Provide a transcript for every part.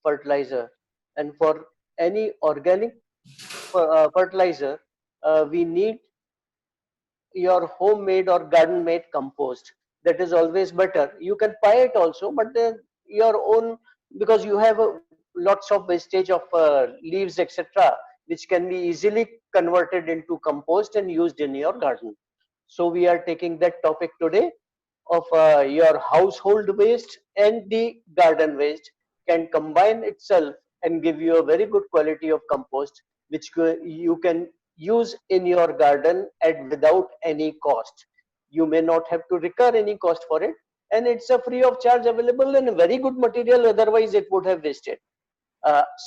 fertilizer, and for any organic fertilizer, we need your homemade or garden made compost. That is always better. You can buy it also, but your own, because you have lots of wastage of leaves, etc., which can be easily converted into compost and used in your garden. So we are taking that topic today of your household waste and the garden waste can combine itself and give you a very good quality of compost, which you can use in your garden at without any cost. You may not have to recur any cost for it, and it's a free of charge available and a very good material, otherwise it would have wasted.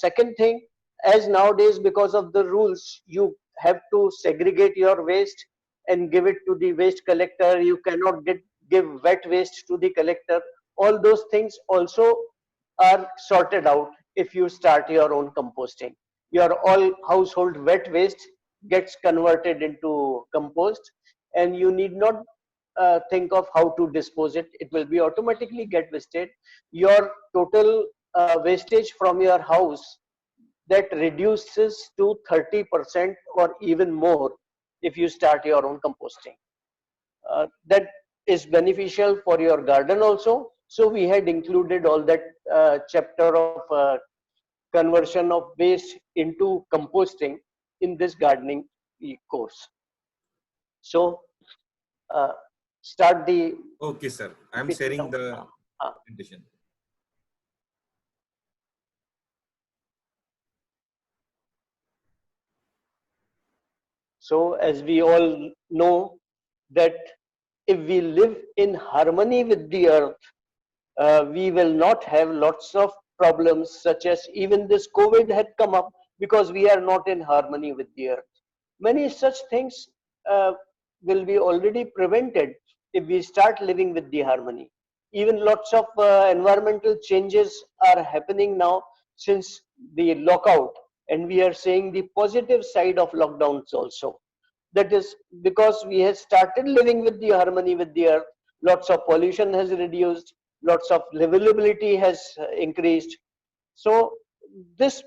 Second thing, as nowadays because of the rules, you have to segregate your waste and give it to the waste collector. You cannot give wet waste to the collector. All those things also are sorted out if you start your own composting. Your all household wet waste gets converted into compost, and you need not think of how to dispose it. It will be automatically get wasted. Your total wastage from your house, that reduces to 30% or even more if you start your own composting. That is beneficial for your garden also. So we had included all that chapter of conversion of waste into composting in this gardening course. So uh, start the Okay, sir. I'm PPT sharing now. the Uh, presentation. So as we all know that if we live in harmony with the earth, we will not have lots of problems, such as even this COVID had come up because we are not in harmony with the earth. Many such things uh, will be already prevented if we start living with the harmony. Even lots of environmental changes are happening now since the lockout, and we are seeing the positive side of lockdowns also. That is because we have started living with the harmony with the earth. Lots of pollution has reduced, lots of livability has increased. So this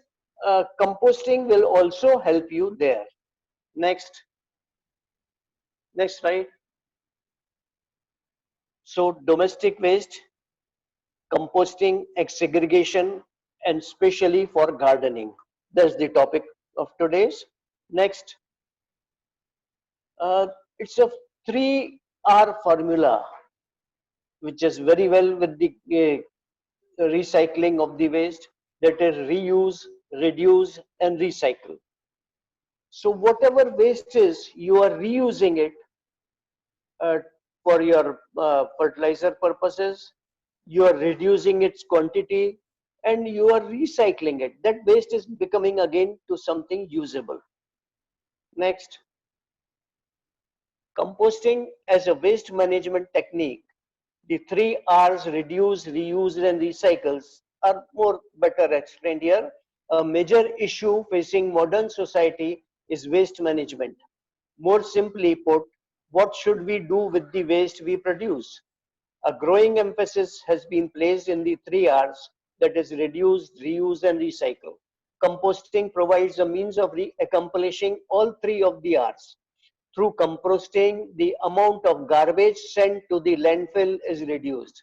composting will also help you there. Next, next slide. So domestic waste, composting, and segregation, and especially for gardening. That's the topic of today's. Next, it's a 3R formula, which is very well with the recycling of the waste, that is reuse, reduce, and recycle. So whatever waste is, you are reusing it uh, for your fertilizer purposes, you are reducing its quantity, and you are recycling it. That waste is becoming again to something usable. Next, composting as a waste management technique. The 3Rs, reduce, reuse, and recycles, are more better explained here. A major issue facing modern society is waste management. More simply put, what should we do with the waste we produce? A growing emphasis has been placed in the 3Rs, that is reduce, reuse, and recycle. Composting provides a means of accomplishing all three of the Rs. Through composting, the amount of garbage sent to the landfill is reduced.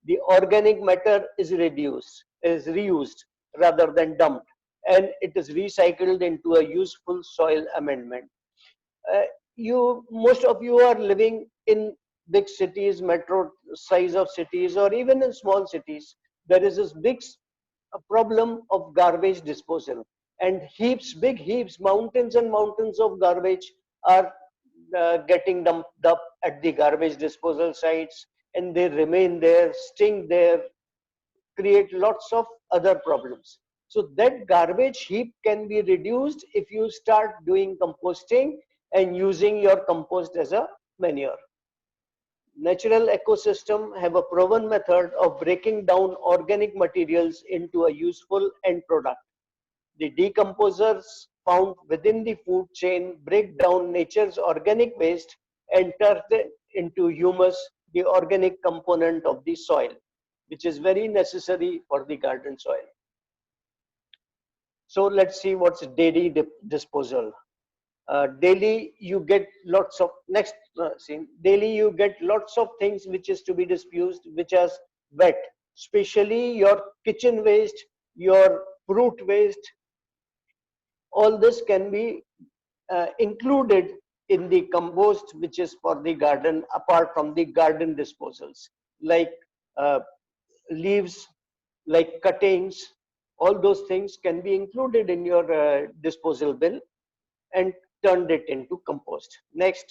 The organic matter is reused rather than dumped, and it is recycled into a useful soil amendment. Uh, most of you are living in big cities, metro size of cities, or even in small cities. There is this big problem of garbage disposal, and heaps, big heaps, mountains and mountains of garbage are getting dumped up at the garbage disposal sites, and they remain there, stink there, create lots of other problems. So that garbage heap can be reduced if you start doing composting and using your compost as a manure. Natural ecosystem have a proven method of breaking down organic materials into a useful end product. The decomposers found within the food chain break down nature's organic waste and turn it into humus, the organic component of the soil, which is very necessary for the garden soil. So let's see what's daily disposal. Daily you get lots of next scene. Daily you get lots of things which is to be disposed, which are wet, especially your kitchen waste, your fruit waste. All this can be included in the compost, which is for the garden, apart from the garden disposals, like uh, leaves, like cuttings. All those things can be included in your disposal bin and turned it into compost. Next,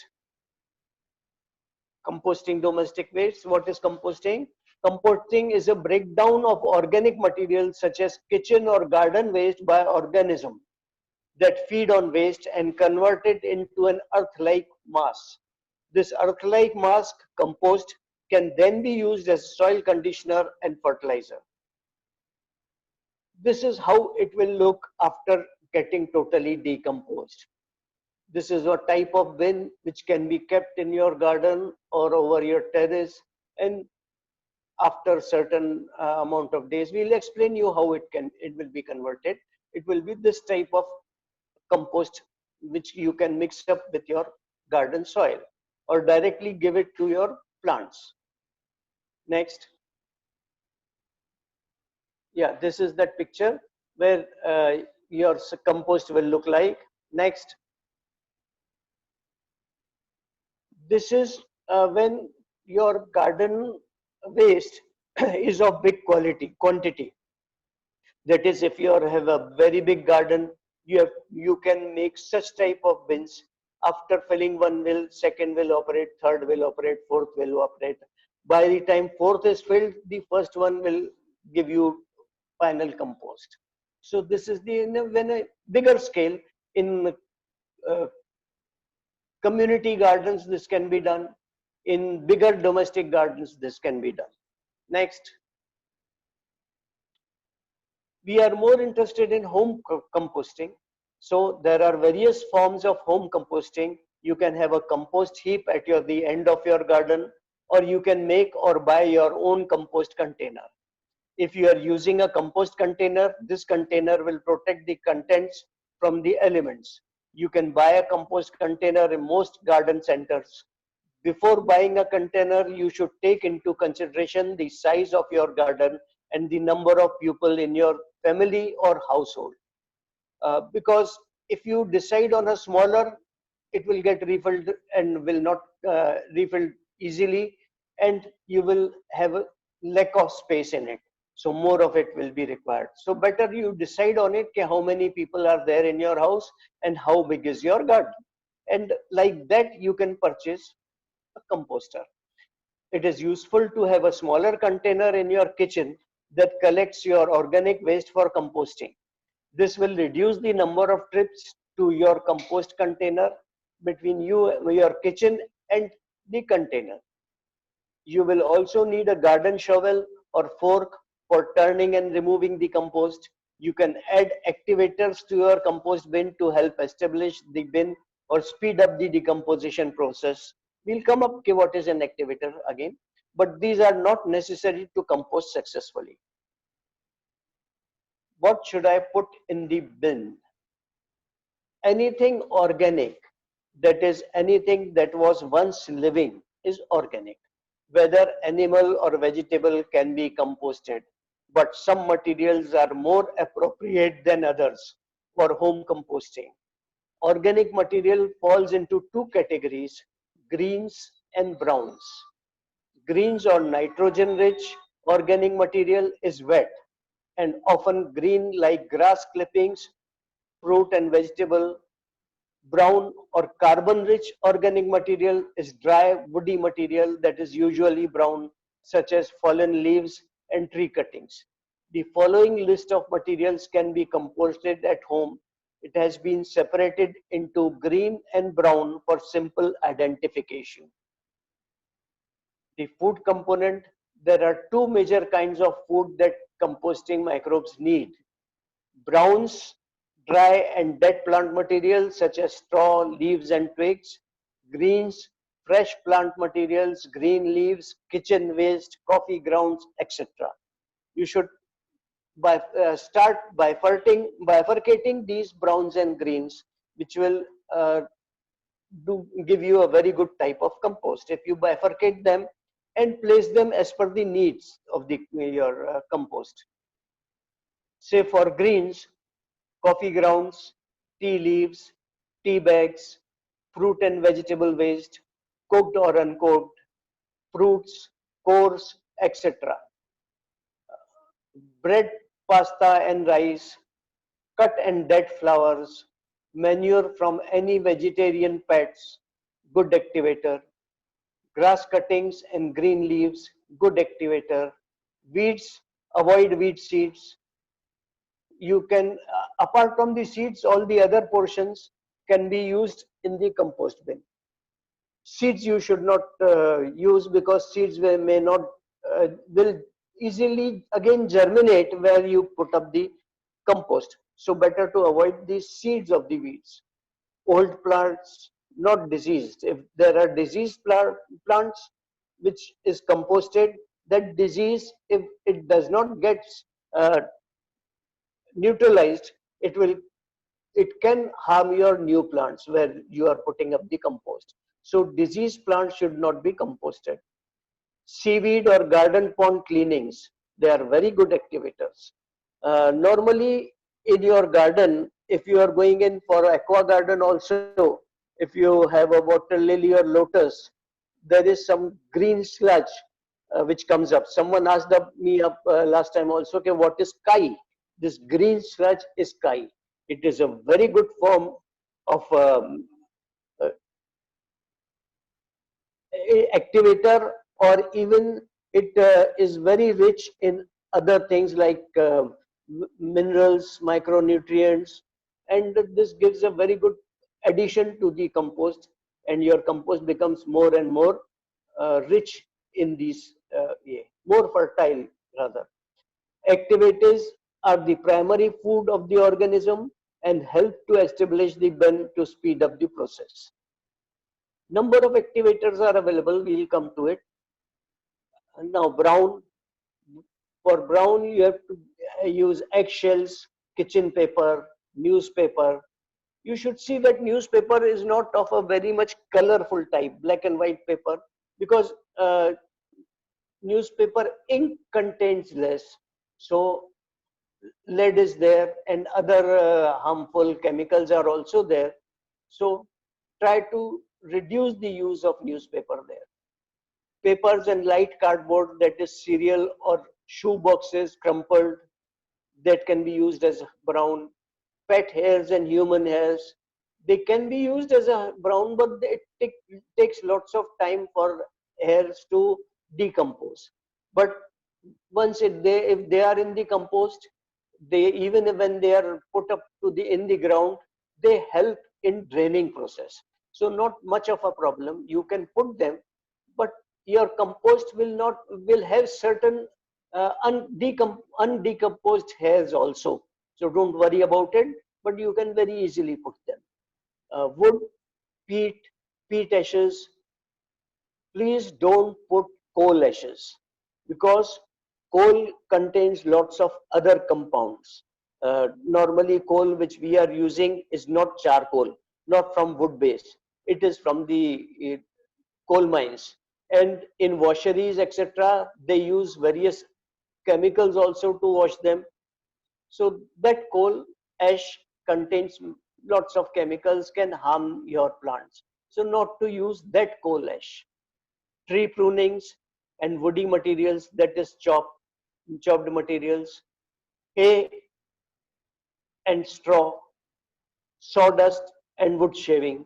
composting domestic waste. What is composting? Composting is a breakdown of organic materials such as kitchen or garden waste by organism that feed on waste and convert it into an earth-like mass. This earth-like mass, compost, can then be used as soil conditioner and fertilizer. This is how it will look after getting totally decomposed. This is a type of bin which can be kept in your garden or over your terrace, and after certain amount of days, we'll explain you how it will be converted. It will be this type of compost which you can mix up with your garden soil or directly give it to your plants. Next. Yeah, this is that picture where your compost will look like. Next. This is when your garden waste is of big quantity. That is, if you have a very big garden, you can make such type of bins. After filling one will, second will operate, third will operate, fourth will operate. By the time fourth is filled, the first one will give you final compost. So this is the when a bigger scale in uh, community gardens, this can be done. In bigger domestic gardens, this can be done. Next. We are more interested in home composting. So there are various forms of home composting. You can have a compost heap at the end of your garden, or you can make or buy your own compost container. If you are using a compost container, this container will protect the contents from the elements. You can buy a compost container in most garden centers. Before buying a container, you should take into consideration the size of your garden and the number of people in your family or household. Because if you decide on a smaller, it will get refilled and will not refill easily, and you will have a lack of space in it. So more of it will be required. So better you decide on it, how many people are there in your house and how big is your garden. And like that, you can purchase a composter. It is useful to have a smaller container in your kitchen that collects your organic waste for composting. This will reduce the number of trips to your compost container between your kitchen and the container. You will also need a garden shovel or fork for turning and removing the compost. You can add activators to your compost bin to help establish the bin or speed up the decomposition process. We'll come up to what is an activator again, but these are not necessary to compost successfully. What should I put in the bin? Anything organic, that is anything that was once living, is organic. Whether animal or vegetable can be composted, but some materials are more appropriate than others for home composting. Organic material falls into two categories: greens and browns. Greens or nitrogen rich organic material is wet and often green like grass clippings, fruit and vegetable. Brown or carbon rich organic material is dry woody material that is usually brown, such as fallen leaves and tree cuttings. The following list of materials can be composted at home. It has been separated into green and brown for simple identification. The food component: there are two major kinds of food that composting microbes need: browns, dry and dead plant materials such as straw, leaves and twigs; greens, fresh plant materials, green leaves, kitchen waste, coffee grounds, etc. You should start bifurcating these browns and greens, which will uh, give you a very good type of compost if you bifurcate them and place them as per the needs of your compost. Say for greens, coffee grounds, tea leaves, tea bags, fruit and vegetable waste, cooked or uncooked, fruits, cores, etc. Bread, pasta and rice, cut and dead flowers, manure from any vegetarian pets, good activator, grass cuttings and green leaves, good activator, weeds, avoid weed seeds. You can, apart from the seeds, all the other portions can be used in the compost bin. Seeds you should not use, because seeds may not will easily again germinate where you put up the compost. So better to avoid the seeds of the weeds. Old plants, not diseased. If there are diseased plants which is composted, that disease, if it does not get uh, neutralized, it can harm your new plants where you are putting up the compost. So diseased plants should not be composted. Seaweed or garden pond cleanings, they are very good activators. Normally in your garden, if you are going in for aqua garden also, if you have a water lily or lotus, there is some green sludge which comes up. Someone asked me up last time also, okay, what is kai? This green sludge is kai. It is a very good form of uh, activator, or even it is very rich in other things like minerals, micronutrients, and this gives a very good addition to the compost, and your compost becomes more and more rich in these, yeah, more fertile rather. Activators are the primary food of the organism and help to establish the bin to speed up the process. Number of activators are available, we'll come to it. And now brown, for brown you have to use eggshells, kitchen paper, newspaper. You should see that newspaper is not of a very much colorful type, black and white paper, because newspaper ink contains less. So lead is there and other harmful chemicals are also there. So try to reduce the use of newspaper there. Papers and light cardboard, that is cereal or shoe boxes crumpled, that can be used as brown. Pet hairs and human hairs, they can be used as a brown, but takes lots of time for hairs to decompose. But once if they are in the compost, they, even when they are put up to the in the ground, they help in draining process. So not much of a problem. You can put them, but your compost will have certain undecomposed hairs also. So don't worry about it, but you can very easily put them. Wood, peat, peat ashes. Please don't put coal ashes, because coal contains lots of other compounds. Normally, coal which we are using is not charcoal, not from wood base. It is from the coal mines. And in washeries, etc., they use various chemicals also to wash them. So that coal ash contains lots of chemicals, can harm your plants. So not to use that coal ash. Tree prunings and woody materials, that is chopped materials, hay and straw, sawdust and wood shaving.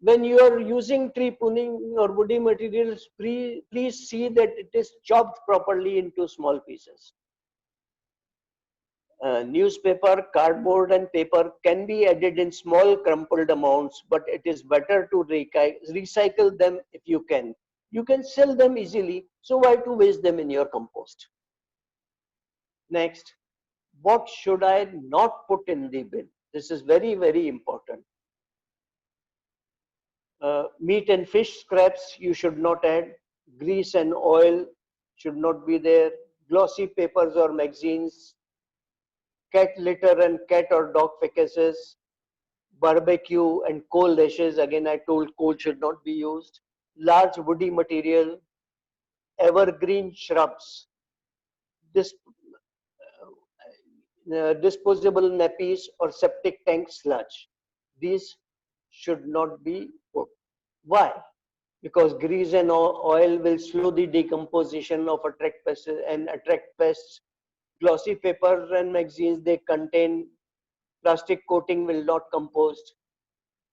When you are using tree pruning or woody materials, please see that it is chopped properly into small pieces. Newspaper, cardboard and paper can be added in small crumpled amounts, but it is better to recycle them if you can. You can sell them easily, so why to waste them in your compost? Next, what should I not put in the bin? This is very, very important. Meat and fish scraps you should not add. Grease and oil should not be there. Glossy papers or magazines cat litter and cat or dog feces, barbecue and coal ashes. Again, I told coal should not be used. Large woody material, evergreen shrubs, dis, disposable nappies or septic tank sludge. These should not be put. Why? Because grease and oil will slow the decomposition of attract pests and attract pests. Glossy papers and magazines, they contain plastic coating, will not compost.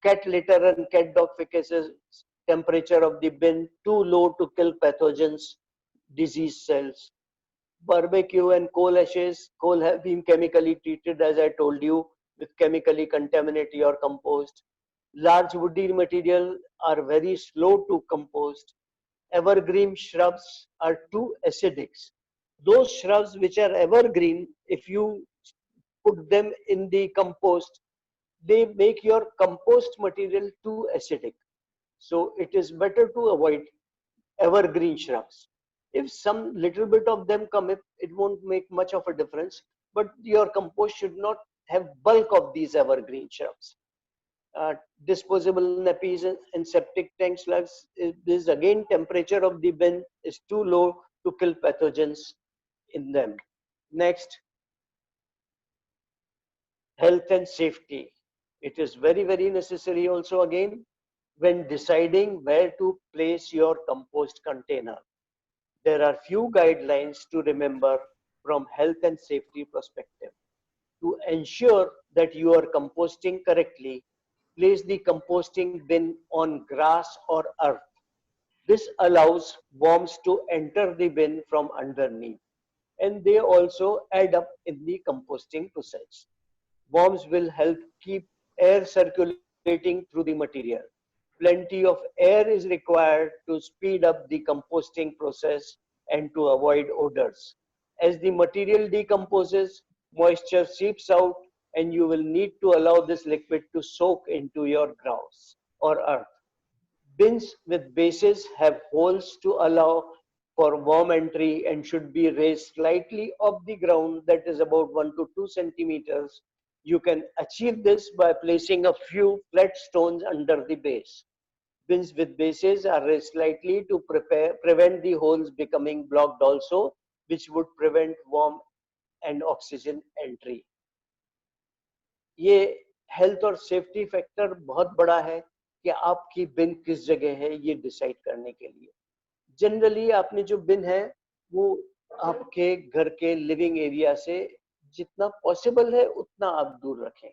Cat litter and cat dog feces, temperature of the bin too low to kill pathogens, disease cells. Barbecue and coal ashes, coal have been chemically treated, as I told you, with chemically contaminate your compost. Large woody material are very slow to compost. Evergreen shrubs are too acidic. Those shrubs which are evergreen, if you put them in the compost, they make your compost material too acidic. So it is better to avoid evergreen shrubs. If some little bit of them come, it won't make much of a difference, but your compost should not have bulk of these evergreen shrubs. Disposable nappies and septic tank slugs, is again temperature of the bin is too low to kill pathogens in them. Next, health and safety. It is very, very necessary also again when deciding where to place your compost container. There are few guidelines to remember from health and safety perspective. To ensure that you are composting correctly, place the composting bin on grass or earth. This allows worms to enter the bin from underneath, and they also add up in the composting process. Worms will help keep air circulating through the material. Plenty of air is required to speed up the composting process and to avoid odors. As the material decomposes, moisture seeps out, and you will need to allow this liquid to soak into your ground or earth. Bins with bases have holes to allow for worm entry and should be raised slightly off the ground, that is about 1 to 2 centimeters. You can achieve this by placing a few flat stones under the base. Bins with bases are raised slightly to prevent the holes becoming blocked also, which would prevent worm and oxygen entry. ये health और safety factor बहुत बड़ा है कि आपकी बिन किस जगह है ये डिसाइड करने के लिए. जनरली आपने जो बिन है वो आपके घर के लिविंग एरिया से जितना पॉसिबल है उतना आप दूर रखें.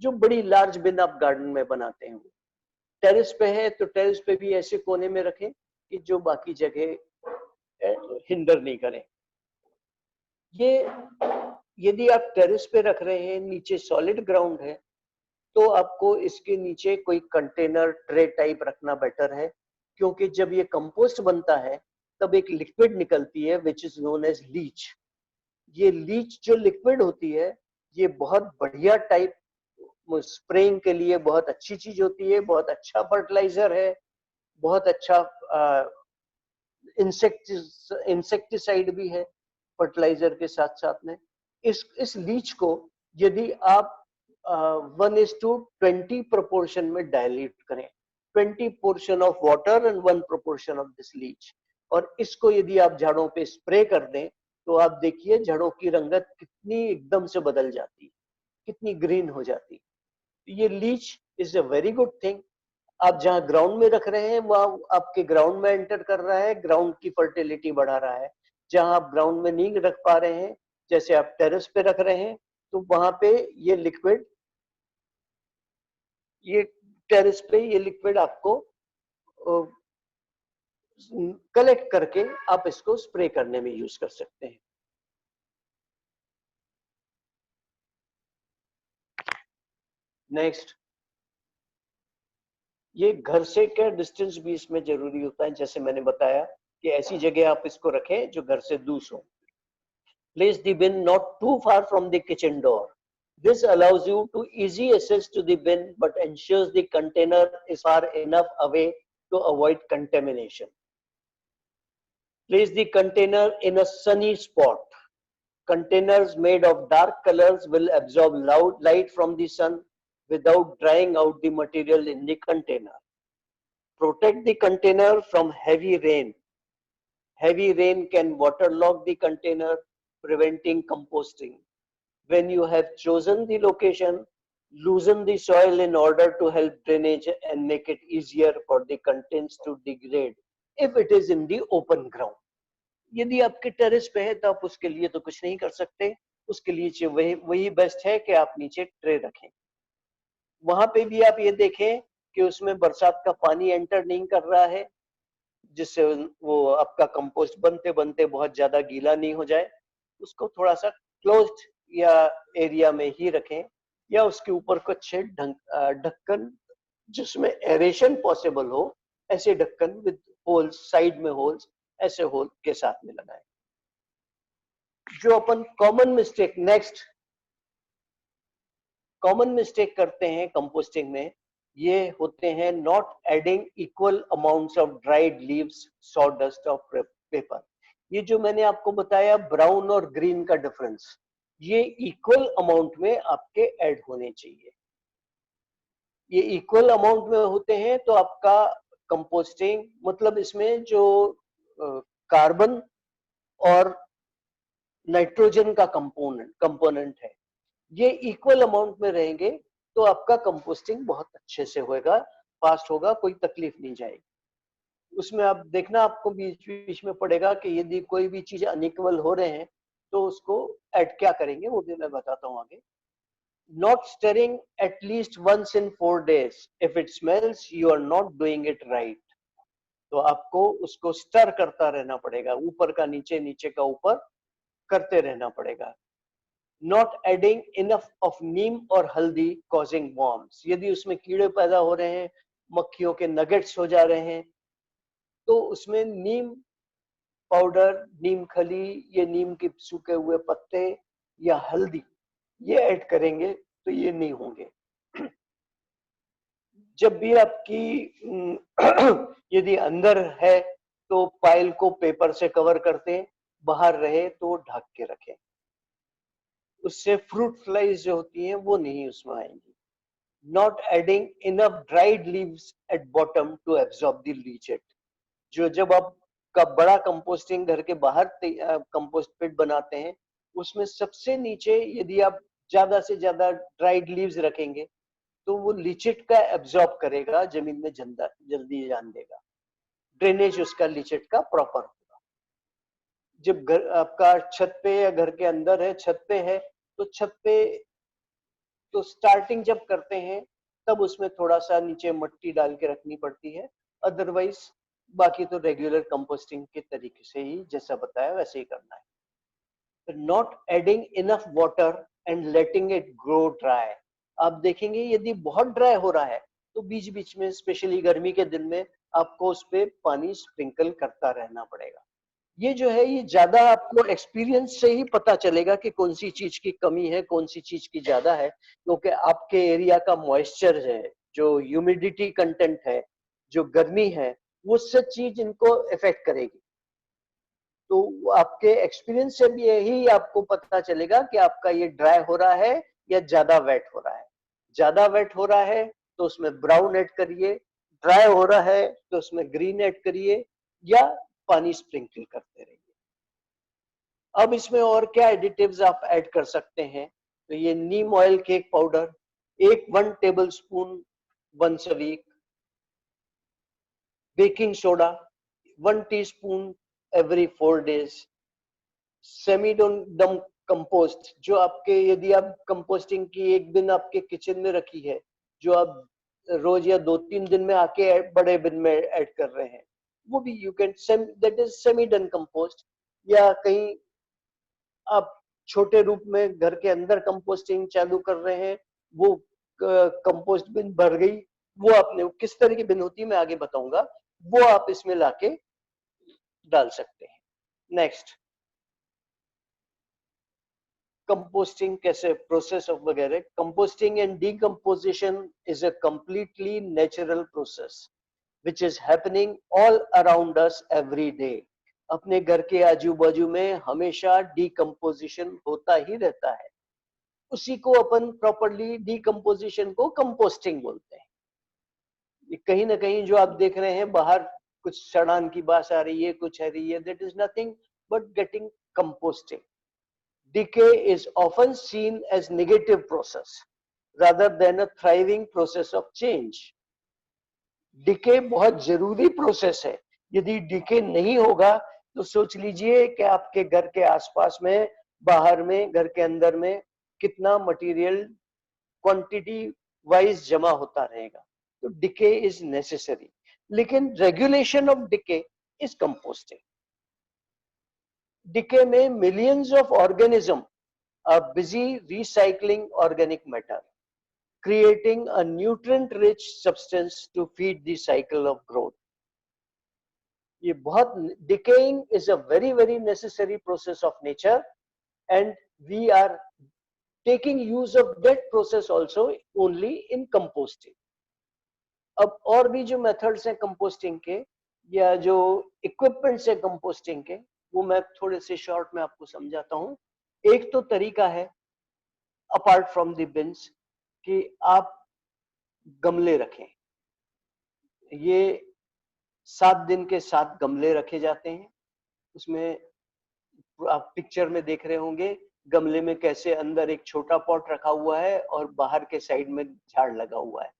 जो बड़ी लार्ज बिन आप गार्डन में बनाते हैं, टेरेस पे है तो टेरेस पे भी ऐसे कोने में रखें कि जो बाकी जगह हिंडर नहीं करें. ये यदि आप टेरेस पे रख रहे हैं, नीचे सॉलिड ग्राउंड है, तो आपको इसके नीचे कोई कंटेनर ट्रे टाइप रखना बेटर है, क्योंकि जब ये कंपोस्ट बनता है तब एक लिक्विड निकलती है which is known as leach. ये लीच जो लिक्विड होती है ये बहुत बढ़िया टाइप स्प्रेइंग के लिए बहुत अच्छी चीज होती है, बहुत अच्छा फर्टिलाइजर है, बहुत अच्छा इंसेक्टिसाइड भी है फर्टिलाइजर के साथ साथ में. इस लीच को यदि आप 1:20 प्रोपोर्शन में डायल्यूट करें, 20 portion of water and 1 proportion of this leach, और इसको यदि आप झाड़ों पे स्प्रे कर दें तो आप देखिए झाड़ों की रंगत कितनी एकदम से बदल जाती, कितनी ग्रीन हो जाती. ये leach is a very good thing. आप जहां ग्राउंड में रख रहे हैं वहां आपके ग्राउंड में एंटर कर रहा है, ग्राउंड की फर्टिलिटी बढ़ा रहा है. जहां आप ग्राउंड में नहीं रख पा रहे हैं, जैसे आप टेरेस पे रख रहे हैं, तो वहां पे ये लिक्विड, ये टेरेस पे ये लिक्विड आपको कलेक्ट करके आप इसको स्प्रे करने में यूज कर सकते हैं. नेक्स्ट, ये घर से क्या डिस्टेंस भी इसमें जरूरी होता है. जैसे मैंने बताया कि ऐसी जगह आप इसको रखें जो घर से दूर हो. Place the bin not too far from the kitchen door. This allows you to easy access to the bin but ensures the container is far enough away to avoid contamination. Place the container in a sunny spot. Containers made of dark colors will absorb loud light from the sun without drying out the material in the container. Protect the container from heavy rain. Heavy rain can waterlog the container, preventing composting. When you have chosen the location, loosen the soil in order to help drainage and make it easier for the contents to degrade if it is in the open ground. यदि आपके terrace पे है तो आप उसके लिए तो कुछ नहीं कर सकते, उसके लिए वही बेस्ट है कि आप नीचे ट्रे रखें। वहां पे भी आप ये देखें कि उसमें बरसात का पानी एंटर नहीं कर रहा है, जिससे वो आपका कंपोस्ट बनते बनते बहुत ज्यादा गीला नहीं हो जाए। उसको थोड़ा सा क्लोज्ड या एरिया में ही रखें, या उसके ऊपर कुछ ढक्कन जिसमें एरेशन पॉसिबल हो, ऐसे ढक्कन विद होल्स, साइड में होल्स, ऐसे होल के साथ में लगाएं। जो अपन कॉमन मिस्टेक करते हैं कंपोस्टिंग में, ये होते हैं not adding equal amounts of dried leaves, sawdust of paper. ये जो मैंने आपको बताया ब्राउन और ग्रीन का डिफरेंस, ये इक्वल अमाउंट में आपके ऐड होने चाहिए। ये इक्वल अमाउंट में होते हैं तो आपका कंपोस्टिंग, मतलब इसमें जो कार्बन और नाइट्रोजन का कंपोनेंट है, ये इक्वल अमाउंट में रहेंगे तो आपका कंपोस्टिंग बहुत अच्छे से होगा, फास्ट होगा, कोई तकलीफ नहीं जाएगी। उसमें आप देखना, आपको बीच बीच में पड़ेगा कि यदि कोई भी चीज अनइक्वल हो रहे हैं तो उसको ऐड क्या करेंगे, वो भी मैं बताता हूँ आगे। Not stirring at least once in 4 days. If it smells, you are not doing it right. तो आपको उसको स्टर करता रहना पड़ेगा, ऊपर का नीचे, नीचे का ऊपर करते रहना पड़ेगा। Not adding enough of neem और हल्दी causing worms. यदि उसमें कीड़े पैदा हो रहे हैं, मक्खियों के नगेट्स हो जा रहे हैं, तो उसमें नीम पाउडर, नीम खली, ये नीम के सूखे हुए पत्ते या हल्दी, ये ऐड करेंगे तो ये नहीं होंगे। जब भी आपकी यदि अंदर है तो पाइल को पेपर से कवर करते हैं, बाहर रहे तो ढक के रखें, उससे फ्रूट फ्लाइज जो होती हैं वो नहीं उसमें आएंगी। Not adding enough dried leaves at bottom to absorb the leachate. जो जब आप का बड़ा कंपोस्टिंग घर के बाहर कंपोस्ट पिट बनाते हैं, उसमें सबसे नीचे यदि आप ज्यादा से ज्यादा ड्राइड लीव्स रखेंगे तो वो लीचेट का एब्जॉर्ब करेगा, जमीन में जल्दी जान देगा, ड्रेनेज उसका लीचेट का प्रॉपर होगा। जब घर आपका छत पे या घर के अंदर है, छत पे है, तो छत पे तो स्टार्टिंग जब करते हैं तब उसमें थोड़ा सा नीचे मिट्टी डाल के रखनी पड़ती है, अदरवाइज बाकी तो रेगुलर कंपोस्टिंग के तरीके से ही जैसा बताया वैसे ही करना है। Not adding enough water and letting it grow dry. आप देखेंगे यदि बहुत ड्राई हो रहा है तो बीच बीच में, स्पेशली गर्मी के दिन में, आपको उस पर पानी स्प्रिंकल करता रहना पड़ेगा। ये जो है, ये ज्यादा आपको एक्सपीरियंस से ही पता चलेगा कि कौन सी चीज की कमी है, कौन सी चीज की ज्यादा है, क्योंकि आपके एरिया का मॉइस्चर है, जो ह्यूमिडिटी कंटेंट है, जो गर्मी है, वो सब चीज इनको इफेक्ट करेगी। तो आपके एक्सपीरियंस से भी यही आपको पता चलेगा कि आपका ये ड्राई हो रहा है या ज्यादा वेट हो रहा है। ज्यादा वेट हो रहा है तो उसमें ब्राउन ऐड करिए, ड्राई हो रहा है तो उसमें ग्रीन ऐड करिए, या पानी स्प्रिंकल करते रहिए। अब इसमें और क्या एडिटिव्स आप ऐड कर सकते हैं, तो ये neem oil cake powder 1 tablespoon once a week, baking soda 1 teaspoon every 4 days, सेमीडम कंपोस्ट, जो आपके, यदि आप कंपोस्टिंग की एक दिन आपके किचन में रखी है, जो आप रोज या 2-3 दिन में आके बड़े बिन में ऐड कर रहे हैं, वो भी you can, that is semi done compost. या कहीं आप छोटे रूप में घर के अंदर कंपोस्टिंग चालू कर रहे हैं, वो कंपोस्ट बिन भर गई, वो आपने, किस तरह की बिन होती है मैं आगे बताऊंगा, वो आप इसमें लाके डाल सकते हैं। नेक्स्ट, कंपोस्टिंग कैसे, प्रोसेस ऑफ वगैरह। Composting and decomposition is a completely natural process which is happening all around us every day. अपने घर के आजू बाजू में हमेशा डिकम्पोजिशन होता ही रहता है, उसी को अपन प्रॉपरली डिकम्पोजिशन को कंपोस्टिंग बोलते हैं। ये कहीं ना कहीं जो आप देख रहे हैं बाहर कुछ सड़ान की बात आ रही है, कुछ आ रही है, that is nothing but getting composting. Decay is often seen as negative process rather than a thriving process of change. Decay बहुत जरूरी प्रोसेस है। यदि डिके नहीं होगा तो सोच लीजिए कि आपके घर के आसपास में, बाहर में, घर के अंदर में कितना मटेरियल क्वांटिटी वाइज जमा होता रहेगा। तो डिके इज नेसेसरी, लेकिन regulation of decay is composting. Decay में millions of organism are busy recycling organic matter, creating a nutrient rich substance to feed the cycle of growth. ये बहुत, decaying is a very very necessary process of nature and we are taking use of that process also only in composting. अब और भी जो methods हैं composting के या जो इक्विपमेंट्स है कंपोस्टिंग के, वो मैं थोड़े से शॉर्ट में आपको समझाता हूँ। एक तो तरीका है अपार्ट फ्रॉम द बिन्स कि आप गमले रखें। ये 7 दिन के 7 गमले रखे जाते हैं। उसमें आप पिक्चर में देख रहे होंगे गमले में कैसे अंदर एक छोटा पॉट रखा हुआ है और बाहर के साइड में झाड़ लगा हुआ है।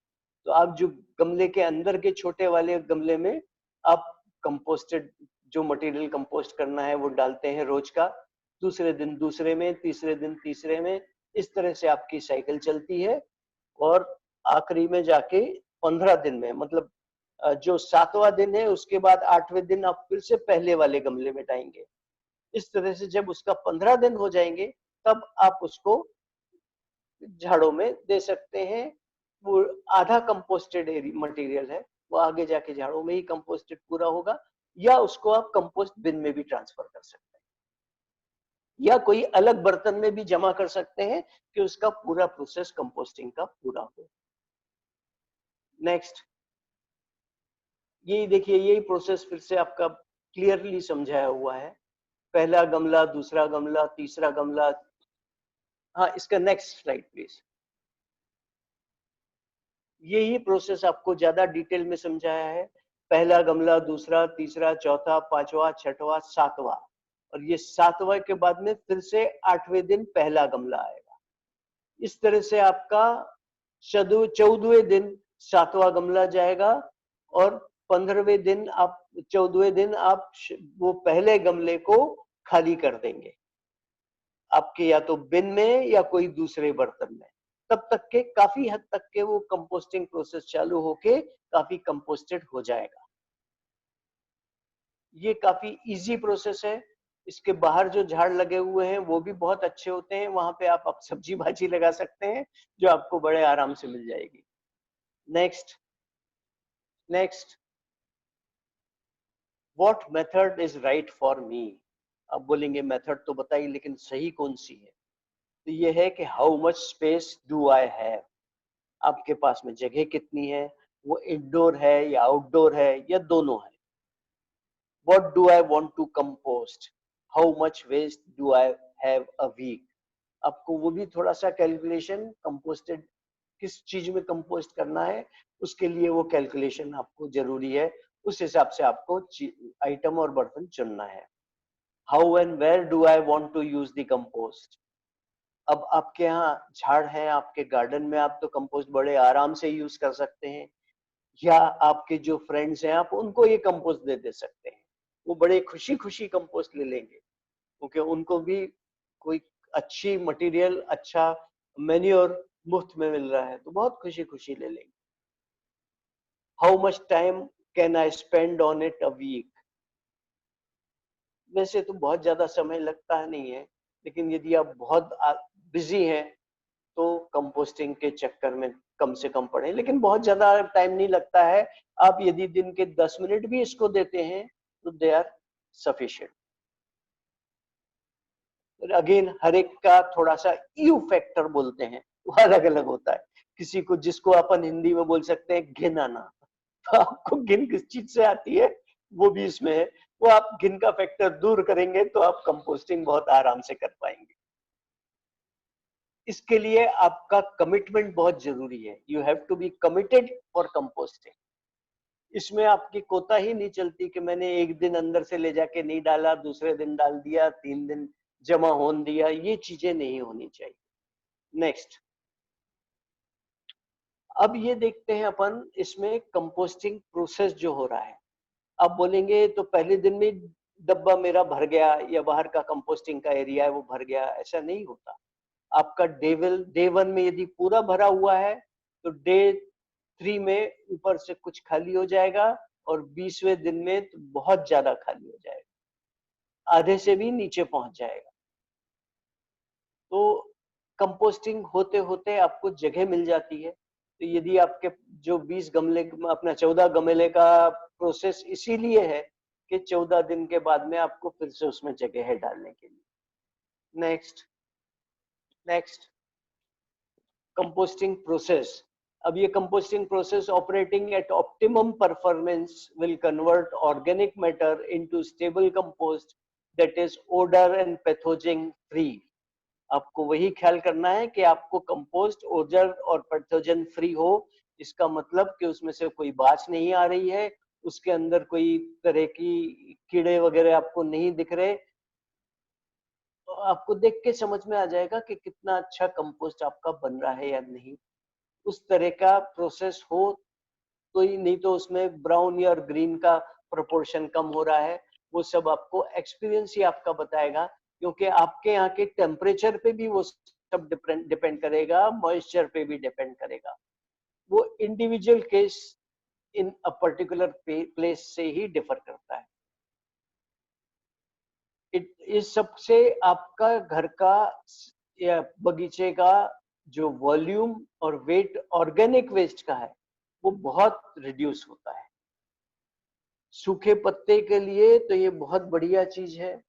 तो आप जो गमले के अंदर के छोटे वाले गमले में आप कंपोस्टेड जो मटेरियल कंपोस्ट करना है वो डालते हैं रोज का, दूसरे दिन दूसरे में, तीसरे दिन तीसरे में, इस तरह से आपकी साइकिल चलती है और आखिरी में जाके 15 दिन में, मतलब जो 7वां दिन है उसके बाद 8वें दिन आप फिर से पहले वाले गमले में डालेंगे। इस तरह से जब उसका 15 दिन हो जाएंगे तब आप उसको झाड़ों में दे सकते हैं। वो आधा कंपोस्टेड मटेरियल है, वो आगे जाके झाड़ों में ही कंपोस्टेड पूरा होगा, या उसको आप कंपोस्ट बिन में भी ट्रांसफर कर सकते हैं या कोई अलग बर्तन में भी जमा कर सकते हैं कि उसका पूरा प्रोसेस कंपोस्टिंग का पूरा हो। नेक्स्ट, ये देखिए यही प्रोसेस फिर से आपका क्लियरली समझाया हुआ है। पहला गमला, दूसरा गमला, तीसरा गमला। हाँ, इसका नेक्स्ट स्लाइड प्लीज। यही प्रोसेस आपको ज्यादा डिटेल में समझाया है। पहला गमला, दूसरा, तीसरा, चौथा, पांचवा, छठवां, सातवां, और ये 7वां के बाद में फिर से 8वें दिन पहला गमला आएगा। इस तरह से आपका 14वें दिन 7वां गमला जाएगा और 15वें दिन आप 14वें दिन आप वो पहले गमले को खाली कर देंगे आपके या तो बिन में या कोई दूसरे बर्तन में। तब तक के काफी हद तक के वो कंपोस्टिंग प्रोसेस चालू होके काफी कंपोस्टेड हो जाएगा। ये काफी इजी प्रोसेस है। इसके बाहर जो झाड़ लगे हुए हैं वो भी बहुत अच्छे होते हैं, वहां पे आप सब्जी भाजी लगा सकते हैं जो आपको बड़े आराम से मिल जाएगी। Next next, what method is right for me. अब बोलेंगे मेथड तो बताइए लेकिन सही कौन सी है। तो ये है कि how much space do I have, आपके पास में जगह कितनी है, वो इंडोर है या आउटडोर है या दोनों है। What do I want to compost, how much waste do I have a week. आपको वो भी थोड़ा सा कैलकुलेशन, कंपोस्टेड किस चीज में कंपोस्ट करना है उसके लिए वो कैलकुलेशन आपको जरूरी है। उस हिसाब से आपको आइटम और बर्तन चुनना है। How and where do I want to use the compost. अब आपके यहाँ झाड़ है आपके गार्डन में, आप तो कंपोस्ट बड़े आराम से यूज कर सकते हैं, या आपके जो फ्रेंड्स हैं आप उनको ये कंपोस्ट दे सकते हैं। वो बड़े खुशी खुशी कंपोस्ट ले लेंगे क्योंकि उनको भी कोई अच्छी मटेरियल, अच्छा मैन्योर मुफ्त में मिल रहा है तो बहुत खुशी खुशी ले लेंगे। How much time can I spend on it a week. वैसे तो बहुत ज्यादा समय लगता है नहीं है, लेकिन यदि आप बहुत बिजी हैं तो कंपोस्टिंग के चक्कर में कम से कम पड़े, लेकिन बहुत ज्यादा टाइम नहीं लगता है। आप यदि दिन के 10 मिनट भी इसको देते हैं तो दे आर सफिशिएंट। अगेन हर एक का थोड़ा सा यू फैक्टर बोलते हैं वो अलग अलग होता है। किसी को, जिसको अपन हिंदी में बोल सकते हैं घिन आना, तो आपको घिन किस चीज से आती है वो भी इसमें है। वो आप घिन का फैक्टर दूर करेंगे तो आप कंपोस्टिंग बहुत आराम से कर पाएंगे। इसके लिए आपका कमिटमेंट बहुत जरूरी है। You have to be committed for composting. इसमें आपकी कोताही नहीं चलती कि मैंने एक दिन अंदर से ले जाके नहीं डाला, दूसरे दिन डाल दिया, 3 दिन जमा होने दिया, ये चीजें नहीं होनी चाहिए। नेक्स्ट, अब ये देखते हैं अपन इसमें कंपोस्टिंग प्रोसेस जो हो रहा है। आप बोलेंगे तो पहले दिन में डब्बा मेरा भर गया या बाहर का कंपोस्टिंग का एरिया है वो भर गया, ऐसा नहीं होता। आपका डे 1 में यदि पूरा भरा हुआ है तो डे 3 में ऊपर से कुछ खाली हो जाएगा और 20वें दिन में तो बहुत ज्यादा खाली हो जाएगा, आधे से भी नीचे पहुंच जाएगा। तो कंपोस्टिंग होते होते आपको जगह मिल जाती है। तो यदि आपके जो 20 गमले, अपना 14 गमले का प्रोसेस इसीलिए है कि 14 दिन के बाद में आपको फिर से उसमें जगह है डालने के लिए। Next, next composting process. अब ये composting process operating at optimum performance will convert organic matter into stable compost that is odour and pathogen free. आपको वही ख्याल करना है कि आपको कंपोस्ट ओडर और पैथोजन फ्री हो। इसका मतलब कि उसमें से कोई बाच नहीं आ रही है, उसके अंदर कोई तरह की कीड़े वगैरह आपको नहीं दिख रहे। तो आपको देख के समझ में आ जाएगा कि कितना अच्छा कंपोस्ट आपका बन रहा है या नहीं। उस तरह का प्रोसेस हो तो ही, नहीं तो उसमें ब्राउन या ग्रीन का प्रोपोर्शन कम हो रहा है। वो सब आपको एक्सपीरियंस ही आपका बताएगा, क्योंकि आपके यहाँ के टेम्परेचर पे भी वो सब डिपेंड करेगा, मॉइस्चर पे भी डिपेंड करेगा। वो individual case in a particular place से ही डिफर करता है। इस सबसे आपका घर का या बगीचे का जो वॉल्यूम और वेट ऑर्गेनिक वेस्ट का है वो बहुत रिड्यूस होता है। सूखे पत्ते के लिए तो ये बहुत बढ़िया चीज है,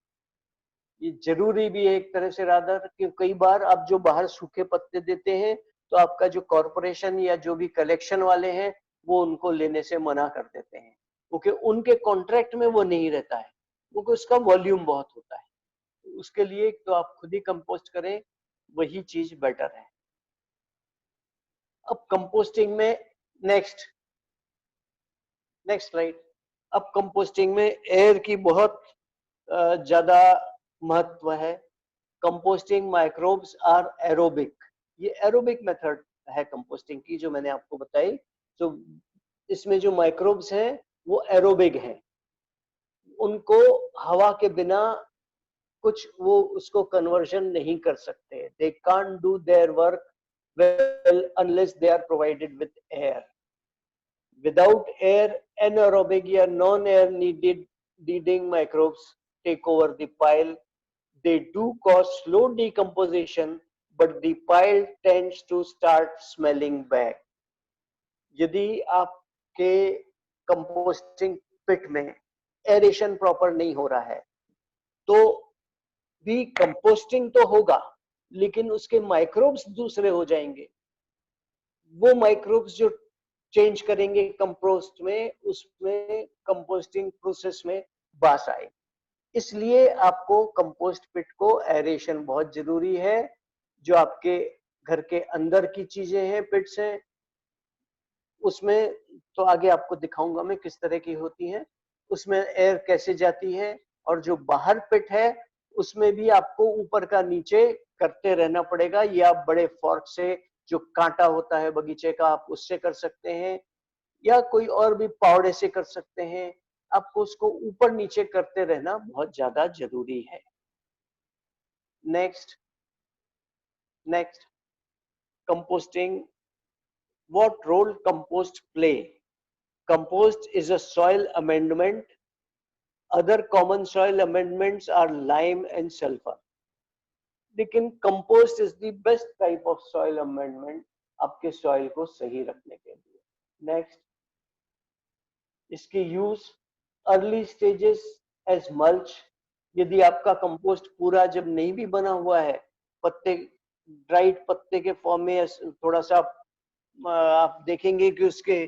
ये जरूरी भी है एक तरह से रादर, कि कई बार आप जो बाहर सूखे पत्ते देते हैं तो आपका जो कॉरपोरेशन या जो भी कलेक्शन वाले हैं वो उनको लेने से मना कर देते हैं, क्योंकि उनके कॉन्ट्रैक्ट में वो नहीं रहता है, क्योंकि उसका वॉल्यूम बहुत होता है। उसके लिए तो आप खुद ही कंपोस्ट करें, वही चीज बेटर है। अब कंपोस्टिंग में नेक्स्ट, नेक्स्ट स्लाइड। अब कंपोस्टिंग में एयर की बहुत ज्यादा महत्व है। Composting microbes are aerobic. ये एरोबिक मेथड है कंपोस्टिंग की जो मैंने आपको बताई। तो इसमें जो माइक्रोब्स हैं वो एरोबिक हैं, उनको हवा के बिना कुछ वो उसको कन्वर्जन नहीं कर सकते। They can't do their work well unless they are provided with air. Without air, anaerobic or non-air needing microbes take over the pile. They do cause slow decomposition, but the pile tends to start smelling bad. यदि आपके composting पिट में aeration proper नहीं हो रहा है तो भी composting तो होगा लेकिन उसके माइक्रोब्स दूसरे हो जाएंगे। वो माइक्रोब्स जो चेंज करेंगे कंपोस्ट में, उसमें कंपोस्टिंग प्रोसेस में बास आए। इसलिए आपको कंपोस्ट पिट को एरेशन बहुत जरूरी है। जो आपके घर के अंदर की चीजें हैं, पिट्स हैं, उसमें तो आगे आपको दिखाऊंगा मैं किस तरह की होती हैं, उसमें एयर कैसे जाती है। और जो बाहर पिट है उसमें भी आपको ऊपर का नीचे करते रहना पड़ेगा, या बड़े फॉर्क से, जो कांटा होता है बगीचे का, आप उससे कर सकते हैं, या कोई और भी पावड़े से कर सकते हैं। आपको उसको ऊपर नीचे करते रहना बहुत ज्यादा जरूरी है। Next, next composting. What role compost play? Compost is a soil amendment. Other common soil amendments are lime and sulfur. लेकिन compost is the best type of soil amendment आपके सॉइल को सही रखने के लिए। नेक्स्ट, इसकी use early stages as mulch. यदि आपका कंपोस्ट पूरा जब नहीं भी बना हुआ है, पत्ते ड्राइड पत्ते के फॉर्म में थोड़ा सा आप देखेंगे कि उसके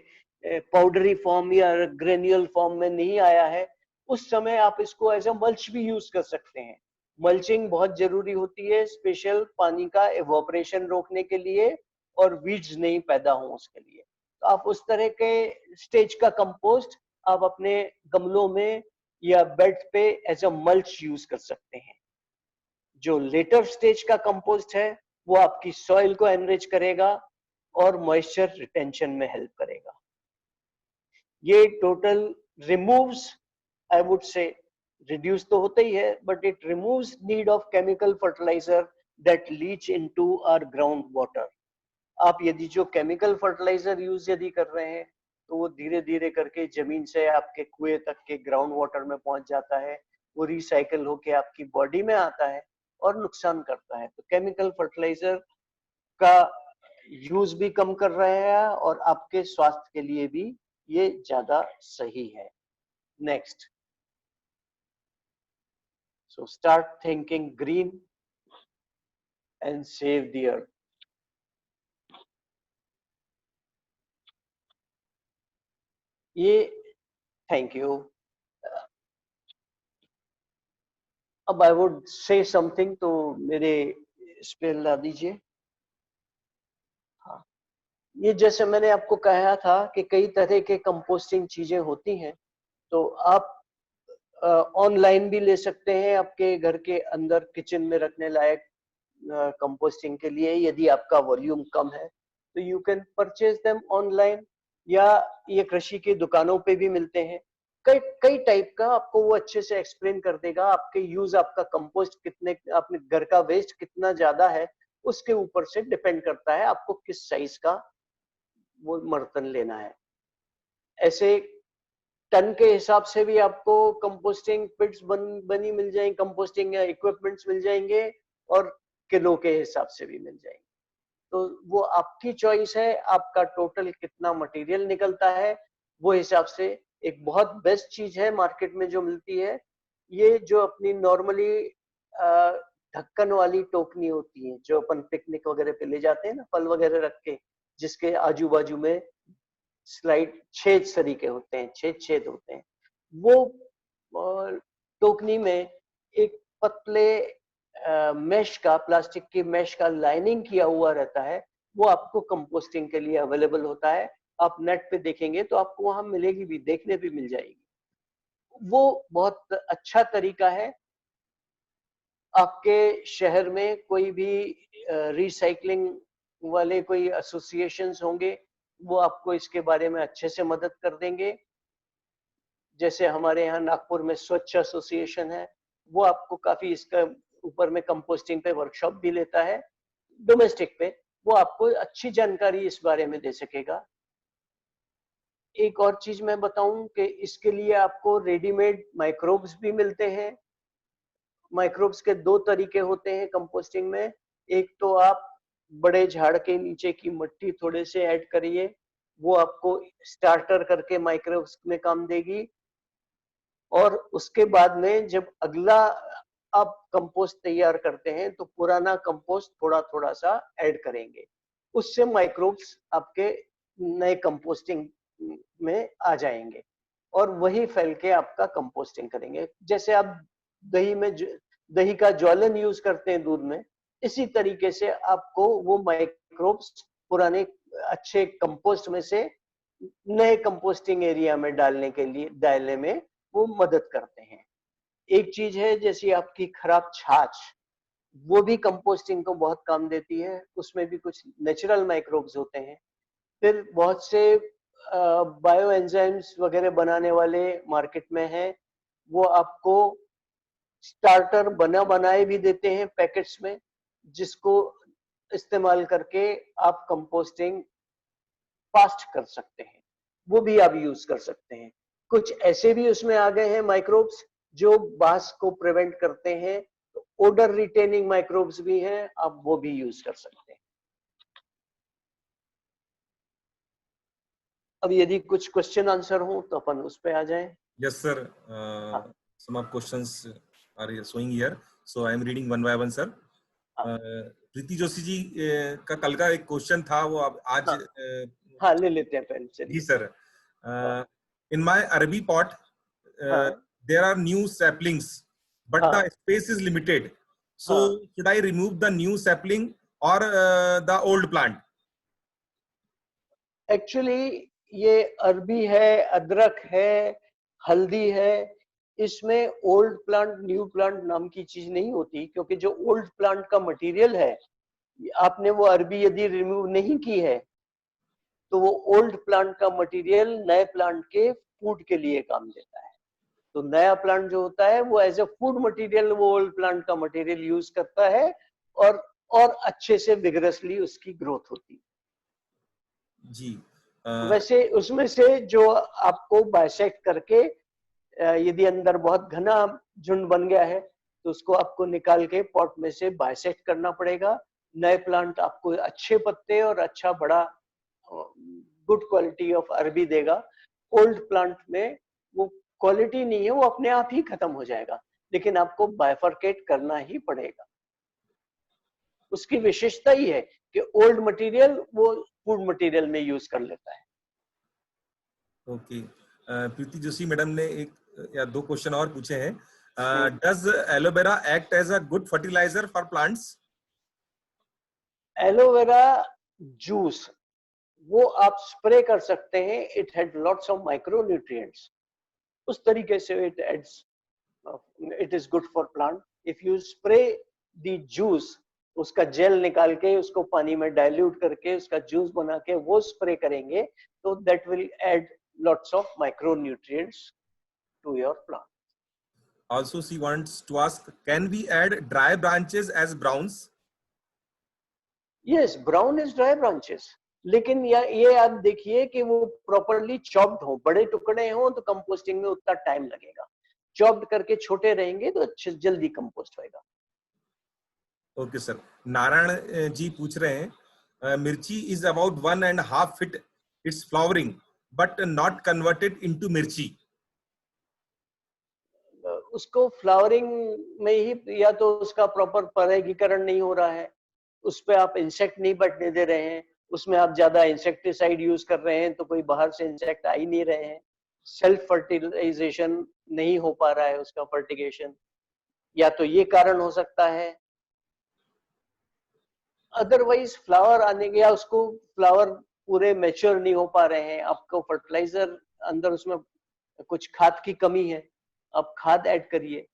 पाउडरी फॉर्म या ग्रेन्यूल फॉर्म में नहीं आया है, उस समय आप इसको एज अ मल्च भी यूज कर सकते हैं। मल्चिंग बहुत जरूरी होती है, स्पेशल पानी का एवोपरेशन रोकने के लिए और वीड्स नहीं पैदा हो उसके लिए। तो आप उस तरह के स्टेज का कंपोस्ट आप अपने गमलों में या बेड पे एज अ मल्च यूज कर सकते हैं। जो लेटर स्टेज का कंपोस्ट है वो आपकी सॉइल को एनरिच करेगा और मॉइस्चर रिटेंशन में हेल्प करेगा। ये total removes, I would say, reduce तो होता ही है, but it removes need of chemical fertiliser that leach into our ground water. आप यदि जो केमिकल फर्टिलाइजर यूज यदि कर रहे हैं तो वो धीरे धीरे करके जमीन से आपके कुएं तक के ग्राउंड वाटर में पहुंच जाता है, वो रिसाइकल होके आपकी बॉडी में आता है और नुकसान करता है। तो केमिकल फर्टिलाइजर का यूज भी कम कर रहे हैं और आपके स्वास्थ्य के लिए भी ये ज्यादा सही है। Next, so start thinking green and save the earth. ये, थैंक यू। अब आई वुड से समथिंग, तो मेरे इस पे ला दीजिए। हाँ, ये जैसे मैंने आपको कहा था कि कई तरह के कंपोस्टिंग चीजें होती हैं, तो आप ऑनलाइन भी ले सकते हैं आपके घर के अंदर किचन में रखने लायक कंपोस्टिंग के लिए। यदि आपका वॉल्यूम कम है तो you can purchase them online, या ये कृषि की दुकानों पे भी मिलते हैं। कई कई टाइप का आपको वो अच्छे से एक्सप्लेन कर देगा। आपके यूज, आपका कंपोस्ट कितने, अपने घर का वेस्ट कितना ज्यादा है उसके ऊपर से डिपेंड करता है आपको किस साइज का वो बर्तन लेना है। ऐसे टन के हिसाब से भी आपको कंपोस्टिंग पिट्स बनी मिल जाएंगे, कंपोस्टिंग इक्विपमेंट्स मिल जाएंगे, और किलो के हिसाब से भी मिल जाएंगे। तो वो आपकी चॉइस है, आपका टोटल कितना मटेरियल निकलता है वो हिसाब से। एक बहुत बेस्ट चीज है मार्केट में जो मिलती है, ये जो अपनी नॉर्मली ढक्कन वाली टोकनी होती है, जो अपन पिकनिक वगैरह पे ले जाते हैं ना, फल वगैरह रख के, जिसके आजू बाजू में स्लाइड छेद तरीके होते हैं, छेद छेद होते हैं, वो टोकनी में एक पतले मेश का, प्लास्टिक की मेश का लाइनिंग किया हुआ रहता है, वो आपको कंपोस्टिंग के लिए अवेलेबल होता है। आप नेट पे देखेंगे तो आपको वहां मिलेगी भी, देखने भी मिल जाएगी। वो बहुत अच्छा तरीका है। आपके शहर में कोई भी रिसाइकलिंग वाले कोई एसोसिएशंस होंगे, वो आपको इसके बारे में अच्छे से मदद कर देंगे। जैसे हमारे यहाँ नागपुर में स्वच्छ एसोसिएशन है, वो आपको काफी इसका ऊपर में कंपोस्टिंग पे वर्कशॉप भी लेता है डोमेस्टिक पे, वो आपको अच्छी जानकारी इस बारे में दे सकेगा। एक और चीज मैं बताऊं कि इसके लिए आपको रेडीमेड माइक्रोब्स भी मिलते हैं। माइक्रोब्स के दो तरीके होते हैं कंपोस्टिंग में। एक तो आप बड़े झाड़ के नीचे की मिट्टी थोड़े से ऐड करिए, वो आपको स्टार्टर करके माइक्रोब्स में काम देगी। और उसके बाद में जब अगला आप कंपोस्ट तैयार करते हैं तो पुराना कंपोस्ट थोड़ा थोड़ा सा ऐड करेंगे, उससे माइक्रोब्स आपके नए कंपोस्टिंग में आ जाएंगे और वही फैल के आपका कंपोस्टिंग करेंगे। जैसे आप दही में दही का ज्वलन यूज करते हैं दूध में, इसी तरीके से आपको वो माइक्रोब्स पुराने अच्छे कंपोस्ट में से नए कंपोस्टिंग एरिया में डालने में वो मदद करते हैं। एक चीज है जैसी आपकी खराब छाछ, वो भी कंपोस्टिंग को बहुत काम देती है, उसमें भी कुछ नेचुरल माइक्रोब्स होते हैं। फिर बहुत से बायो एंजाइम्स वगैरह बनाने वाले मार्केट में हैं, वो आपको स्टार्टर बनाए भी देते हैं पैकेट्स में, जिसको इस्तेमाल करके आप कंपोस्टिंग फास्ट कर सकते हैं, वो भी आप यूज कर सकते हैं। कुछ ऐसे भी उसमें आ गए हैं माइक्रोब्स जो बास को प्रिवेंट करते हैं, तो ओडर रिटेनिंग माइक्रोब्स भी हैं, आप वो भी यूज कर सकते हैं। अब यदि कुछ क्वेश्चन आंसर हो तो अपन उस पे आ जाएं। Yes, sir. हाँ Some of questions are showing here, so I am reading one by one, sir. हाँ प्रीति जोशी जी का कल का एक क्वेश्चन था, वो अब आज हाँ हाँ, ले लेते हैं पहले, जी चलिए। सर। इन माय अरबी पॉट हाँ there are new saplings, but हाँ, the space is limited. So हाँ, should I remove the new sapling or the old plant? Actually ये अरबी है, अदरक है, हल्दी है, इसमें ओल्ड प्लांट न्यू प्लांट नाम की चीज नहीं होती, क्योंकि जो ओल्ड प्लांट का मटेरियल है, आपने वो अरबी यदि रिमूव नहीं की है तो वो ओल्ड प्लांट का मटेरियल नए प्लांट के फूड के लिए काम देता है। तो नया प्लांट जो होता है वो एज ए फूड मटेरियल वो ओल्ड प्लांट का मटेरियल यूज करता है, और और अच्छे से विगरसली उसकी ग्रोथ होती है। जी वैसे उसमें से जो आपको बाइसेक्ट करके यदि अंदर बहुत घना झुंड बन गया है तो उसको आपको निकाल के पॉट में से बाइसेक्ट करना पड़ेगा। नए प्लांट आपको अच्छे पत्ते और अच्छा बड़ा गुड क्वालिटी ऑफ अरबी देगा। ओल्ड प्लांट में वो क्वालिटी नहीं है, वो अपने आप ही खत्म हो जाएगा, लेकिन आपको बाइफरकेट करना ही पड़ेगा। उसकी विशेषता ही है कि ओल्ड मटेरियल वो फूड मटेरियल में यूज कर लेता है। ओके। प्रीति जोशी मैडम ने एक या दो क्वेश्चन और पूछे हैं। Hmm. Does aloe vera act as a good fertiliser for plants? Aloe vera juice वो आप स्प्रे कर सकते हैं, it had lots of micro nutrients, उस तरीके से it is good for plant. If you spray the juice, उसका जेल निकाल के उसको पानी में डाइल्यूट करके उसका जूस बना के वो स्प्रे करेंगे तो that will add lots of micro nutrients to your plant. Also, she wants to ask, can we add dry branches as browns? Yes, brown is dry branches, लेकिन ये आप देखिए कि वो प्रॉपरली चॉप्ड हो, बड़े टुकड़े हो तो कंपोस्टिंग में उतना टाइम लगेगा। चॉप्ड करके छोटे रहेंगे तो अच्छे जल्दी कंपोस्ट होएगा। Okay sir. नारायण जी पूछ रहे हैं, मिर्ची is about 1.5 feet, it's flowering but not converted into मिर्ची। उसको फ्लावरिंग में ही या तो उसका प्रॉपर परागीकरण नहीं हो रहा है, उस पे आप इंसेक्ट नहीं बैठने दे रहे हैं, उसमें आप ज्यादा इंसेक्टिसाइड यूज कर रहे हैं तो कोई बाहर से इंसेक्ट आ ही नहीं रहे हैं, सेल्फ फर्टिलाइजेशन नहीं हो पा रहा है उसका फर्टिगेशन, या तो ये कारण हो सकता है। अदरवाइज फ्लावर आने के या उसको फ्लावर पूरे मैच्योर नहीं हो पा रहे हैं, आपको फर्टिलाइजर अंदर उसमें कुछ खाद की कमी है, आप खाद ऐड करिए,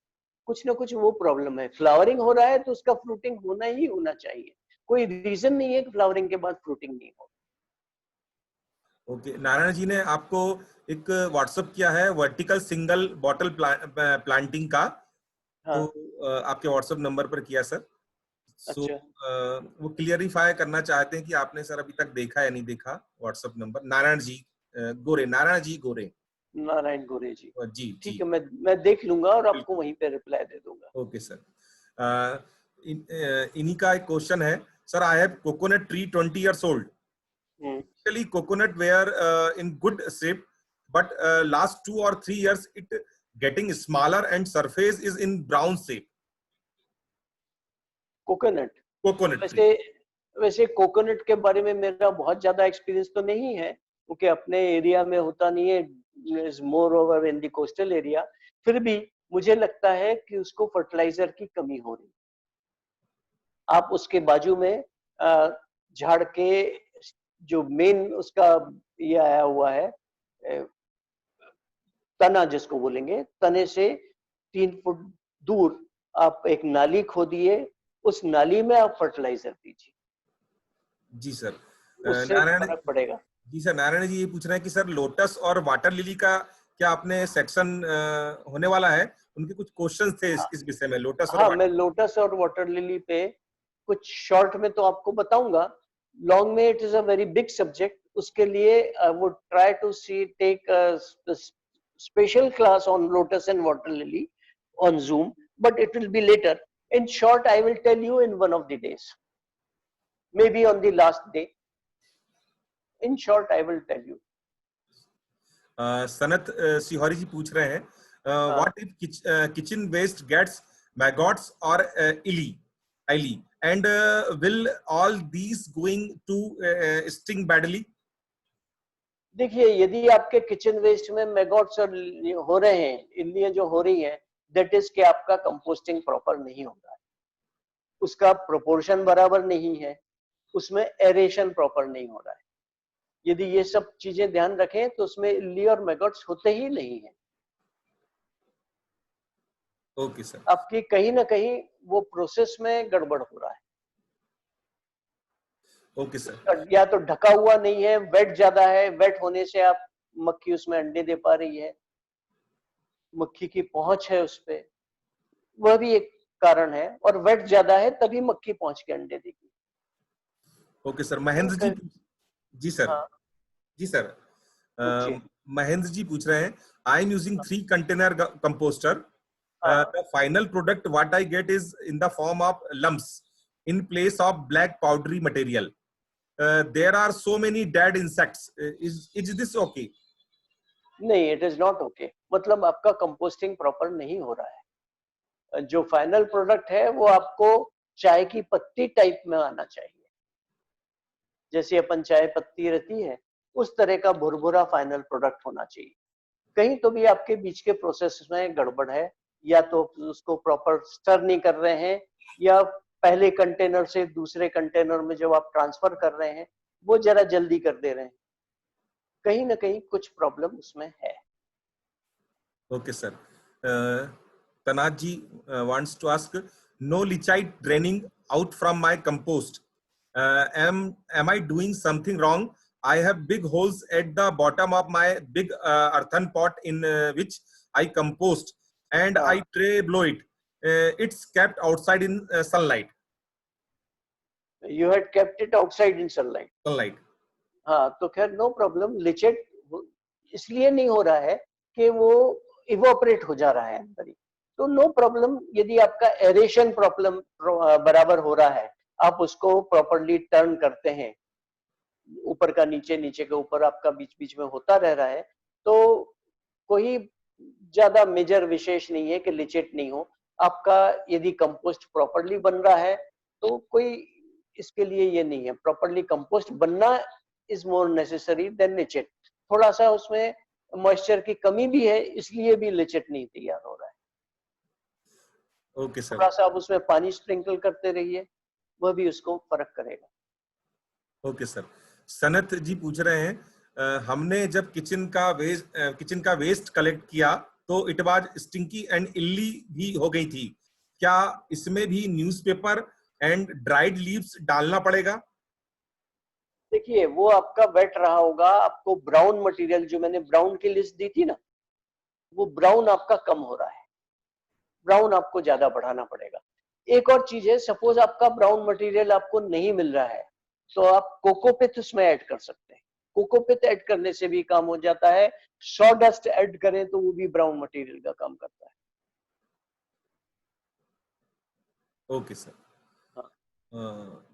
कुछ ना कुछ वो प्रॉब्लम है। फ्लावरिंग हो रहा है तो उसका फ्रूटिंग होना ही होना चाहिए, कोई रीजन नहीं है कि फ्लावरिंग के बाद फ्रूटिंग नहीं हो। ओके। नारायण जी ने आपको एक व्हाट्सएप किया है वर्टिकल सिंगल बॉटल प्लांटिंग का, तो हाँ, आपके व्हाट्सएप नंबर पर किया सर। सो अच्छा, वो क्लियरिफाई करना चाहते हैं कि आपने सर अभी तक देखा या नहीं देखा। व्हाट्सएप नंबर नारायण जी गोरे, नारायण जी गोरे। नारायण गोरे जी। जी जी ठीक है, मैं देख लूंगा और आपको बिल्कुल। वहीं पे रिप्लाई दे दूंगा। Okay sir. इन्हीं का एक क्वेश्चन है, sir I have coconut tree 20 years old. Hmm. Initially coconut were in good shape, but last 2 or 3 years it getting smaller and surface is in brown shape. Coconut, Coconut tree. वैसे वैसे coconut के बारे में मेरा बहुत ज्यादा experience तो नहीं है, क्योंकि अपने एरिया में होता नहीं है, is more over in the coastal area. फिर भी मुझे लगता है कि उसको फर्टिलाइजर की कमी हो रही। आप उसके बाजू में झाड़ के जो मेन उसका ये आया हुआ है, तना जिसको बोलेंगे, तने से 3 फुट दूर आप एक नाली खोदिए, उस नाली में आप फर्टिलाइजर दीजिए, जी सर। उससे नारायण फर्क पड़ेगा। जी सर, नारायण जी ये पूछ रहे हैं कि सर लोटस और वाटर लिली का क्या आपने सेक्शन होने वाला है? उनके कुछ क्वेश्चंस थे इस विषय में, लोटस और हाँ, वाटर। मैं लोटस और वाटर लिली पे कुछ शॉर्ट में तो आपको बताऊंगा, लॉन्ग में it is a very big subject. उसके लिए I would try to see take special class on lotus and water lily on Zoom, but it will be later. In short, I will tell you in one of the days, maybe on the last day. In short, I will tell you. Sanat Sihori ji पूछ रहे हैं, हाँ, what if kitchen waste gets maggots और इली and will all these going to sting badly? देखिए, यदि आपके kitchen waste में मैगॉट्स और हो रहे हैं, इल्लियां जो हो रही हैं, दैट इज कि आपका कंपोस्टिंग प्रॉपर नहीं हो रहा है, उसका प्रोपोर्शन बराबर नहीं है, उसमें एरेशन प्रॉपर नहीं हो रहा है। यदि ये सब चीजें ध्यान रखें तो उसमें इल्ली और मैगॉट्स होते ही नहीं है। Okay sir. आपकी कहीं ना कहीं वो प्रोसेस में गड़बड़ हो रहा है। Okay sir. या तो ढका हुआ नहीं है, वेट ज्यादा है, वेट होने से आप मक्खी उसमें अंडे दे पा रही है, मक्खी की पहुंच है उस पे, वह भी एक कारण है, और वेट ज्यादा है तभी मक्खी पहुंच के अंडे देगी। Okay sir. तो महेंद्र जी, फिर जी सर, हाँ, जी सर, पूछिए। महेंद्र जी पूछ रहे हैं, I am using 3 container composter, हाँ, the final product what I get is in the form of lumps in place of black powdery material. There are so many dead insects. Is this okay? नहीं, it is not okay. मतलब आपका composting proper नहीं हो रहा है। जो final product है वो आपको चाय की पत्ती टाइप में आना चाहिए, जैसे अपन चाय पत्ती रहती है उस तरह का भुरभुरा फाइनल प्रोडक्ट होना चाहिए। कहीं तो भी आपके बीच के प्रोसेस में गड़बड़ है, या तो उसको प्रॉपर स्टर नहीं कर रहे हैं, या पहले कंटेनर से दूसरे कंटेनर में जब आप ट्रांसफर कर रहे हैं वो जरा जल्दी कर दे रहे हैं। कहीं ना कहीं कुछ प्रॉब्लम उसमें है। Okay, sir. Uh, Tanaj ji wants to ask, no lichite draining out from my compost. Am I doing something wrong? I have big holes at the bottom of my big earthen pot in which I compost, and I हाँ, tray blow it. It's kept outside in sunlight. You had kept it outside in sunlight. Sunlight. हाँ, तो खैर no problem. लिचेट इसलिए नहीं हो रहा है कि वो इवोपरेट हो जा रहा है अंदर ही, तो नो प्रॉब्लम। यदि आपका एरेशन प्रॉब्लम बराबर हो रहा है, आप उसको प्रॉपरली टर्न करते हैं, ऊपर का नीचे, नीचे के ऊपर आपका बीच बीच में होता रह रहा है, तो कोई ज्यादा मेजर विशेष नहीं है कि लिचेट नहीं हो। आपका यदि कंपोस्ट प्रॉपरली बन रहा है तो कोई इसके लिए ये नहीं है। प्रॉपरली कंपोस्ट बनना इज मोर नेसेसरी देन लिचेट। थोड़ा सा उसमें मॉइस्चर की कमी भी है, इसलिए भी लिचेट नहीं तैयार हो रहा है। Okay, sir. थोड़ा सा आप उसमें पानी स्प्रिंकल करते रहिए, वह भी उसको फर्क करेगा। Okay sir. सनत जी पूछ रहे हैं, हमने जब किचन का वेस्ट कलेक्ट किया तो इट वाज स्टिंकी एंड इल्ली भी हो गई थी। क्या इसमें भी न्यूज़पेपर एंड ड्राइड लीव्स डालना पड़ेगा? देखिए, वो आपका वेट रहा होगा, आपको ब्राउन मटेरियल जो मैंने ब्राउन की लिस्ट दी थी ना, वो ब्राउन आपका कम हो रहा है, ब्राउन आपको ज्यादा बढ़ाना पड़ेगा। एक और चीज है, सपोज आपका ब्राउन मटेरियल आपको नहीं मिल रहा है तो आप कोकोपिट उसमें ऐड कर सकते हैं। कोकोपिट ऐड करने से भी काम हो जाता है। सॉ डस्ट ऐड करें तो वो भी ब्राउन मटेरियल का काम करता है। Okay sir. हाँ,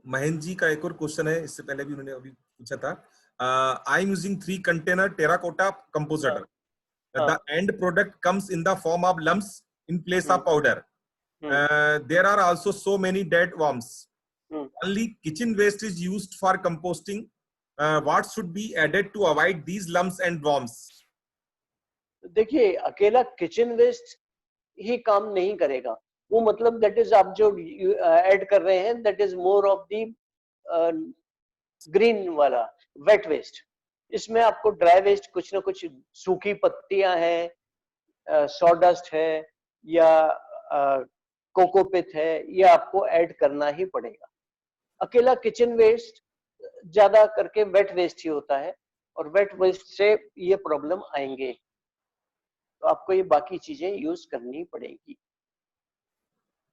महेंद्र जी का एक और क्वेश्चन है, इससे पहले भी उन्होंने अभी पूछा था। I am using 3 container terracotta हाँ, कंपोजिटर. The हाँ। end product comes in the form of lumps in place of hmm, powder. Hmm, There are also so many dead worms. Hmm. Only kitchen waste is used for composting. What should be added to avoid these lumps and worms? देखिए, अकेला kitchen waste ही काम नहीं करेगा। वो मतलब that is आप जो add कर रहे हैं, that is more of the green वाला वेट वेस्ट। इसमें आपको ड्राई वेस्ट कुछ ना कुछ, सूखी पत्तियां हैं, सॉडस्ट है, या कोकोपिट है, ये आपको ऐड करना ही पड़ेगा। अकेला किचन वेस्ट ज्यादा करके वेट वेस्ट ही होता है, और वेट वेस्ट से ये प्रॉब्लम आएंगे, तो आपको ये बाकी चीजें यूज करनी पड़ेगी।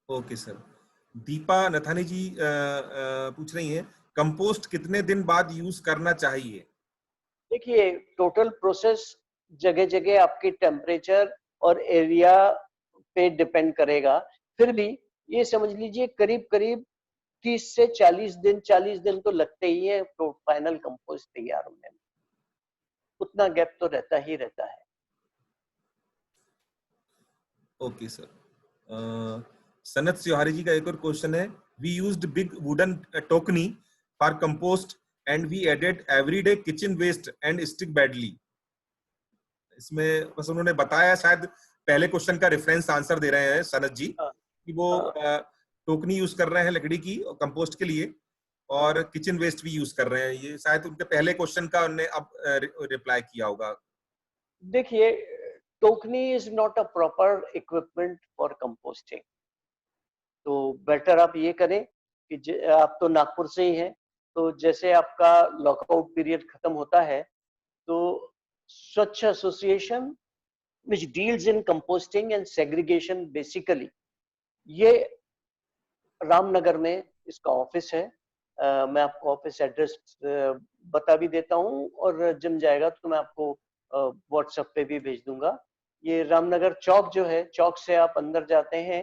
Okay sir. दीपा नथानी जी पूछ रही हैं, कंपोस्ट कितने दिन बाद यूज करना चाहिए? देखिए, टोटल प्रोसेस जगह जगह आपकी टेम्परेचर और एरिया पे डिपेंड करेगा। फिर भी ये समझ लीजिए करीब करीब 30 से 40 दिन, 40 दिन तो लगते ही है तो फाइनल कंपोस्ट तैयार होने में। उतना गैप तो रहता ही रहता है। Okay sir. सनत सिहारी जी का एक और क्वेश्चन है, we used big wooden tokni for compost and we added everyday kitchen waste and stick badly. इसमें बस उन्होंने बताया, शायद पहले क्वेश्चन का रेफरेंस आंसर दे रहे हैं सनत जी कि वो टोकनी यूज कर रहे हैं लकड़ी की कंपोस्ट के लिए और किचन वेस्ट भी यूज कर रहे हैं। ये शायद उनके पहले क्वेश्चन का उन्होंने अब रिप्लाई किया होगा। देखिए, tokni is not a proper equipment for composting. तो बेटर आप ये करें कि आप तो नागपुर से ही हैं, तो जैसे आपका लॉकआउट पीरियड खत्म होता है तो स्वच्छ association which deals in composting and segregation basically, ये रामनगर में इसका ऑफिस है। मैं आपको ऑफिस एड्रेस बता भी देता हूँ और जम जाएगा तो मैं आपको व्हाट्सएप पे भी भेज दूंगा। ये रामनगर चौक जो है, चौक से आप अंदर जाते हैं,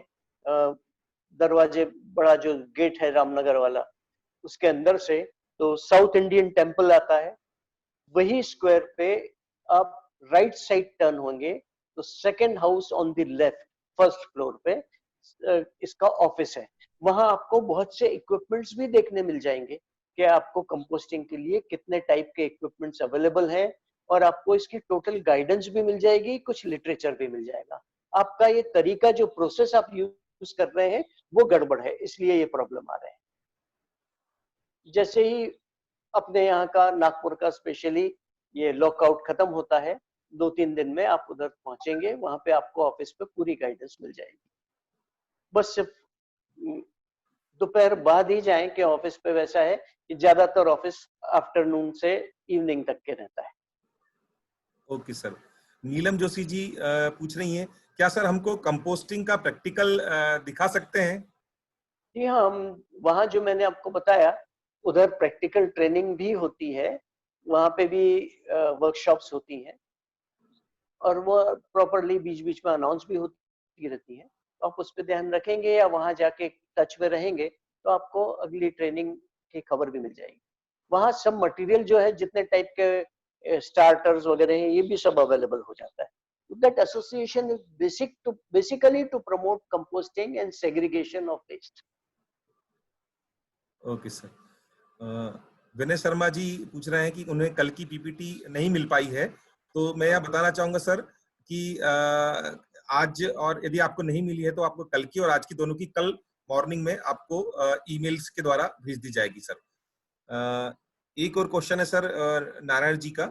दरवाजे बड़ा जो गेट है रामनगर वाला, उसके अंदर से तो साउथ इंडियन टेम्पल आता है, वही स्क्वायर पे आप राइट साइड टर्न होंगे तो second house on the left, first floor पे इसका ऑफिस है। वहां आपको बहुत से इक्विपमेंट्स भी देखने मिल जाएंगे कि आपको कंपोस्टिंग के लिए कितने टाइप के इक्विपमेंट्स अवेलेबल हैं, और आपको इसकी टोटल गाइडेंस भी मिल जाएगी, कुछ लिटरेचर भी मिल जाएगा। आपका ये तरीका, जो प्रोसेस आप यूज कर रहे हैं वो गड़बड़ है, इसलिए ये प्रॉब्लम आ रहे हैं। जैसे ही अपने यहाँ का नागपुर का स्पेशली ये लॉकआउट खत्म होता है, 2-3 दिन में आप उधर पहुंचेंगे, वहां पे आपको ऑफिस पे पूरी गाइडेंस मिल जाएगी। बस सिर्फ दोपहर बाद ही जाएं कि ऑफिस पे वैसा है कि ज्यादातर ऑफिस आफ्टरनून से इवनिंग तक के रहता है। Okay sir. नीलम जोशी जी पूछ रही हैं, क्या सर हमको कंपोस्टिंग का प्रैक्टिकल दिखा सकते हैं? जी हाँ, हम वहाँ जो मैंने आपको बताया उधर प्रैक्टिकल ट्रेनिंग भी होती है, वहाँ पे भी वर्कशॉप्स होती हैं और वो प्रॉपरली बीच बीच में अनाउंस भी होती रहती है। तो आप उस पर ध्यान रखेंगे या वहाँ जाके टच में रहेंगे तो आपको अगली ट्रेनिंग की खबर भी मिल जाएगी। वहाँ सब मटेरियल जो है, जितने टाइप के स्टार्टर्स वगैरह हैं, ये भी सब अवेलेबल हो जाता है। That association is basically to promote composting and segregation of waste. Okay sir. Vinay Sharma ji पूछ रहे हैं कि उन्हें कल की पीपीटी नहीं मिल पाई है, तो मैं यह बताना चाहूंगा सर कि आज, और यदि आपको नहीं मिली है तो आपको कल की और आज की दोनों की कल मॉर्निंग में आपको ईमेल्स के द्वारा भेज दी जाएगी सर। एक और क्वेश्चन है सर नारायण जी का।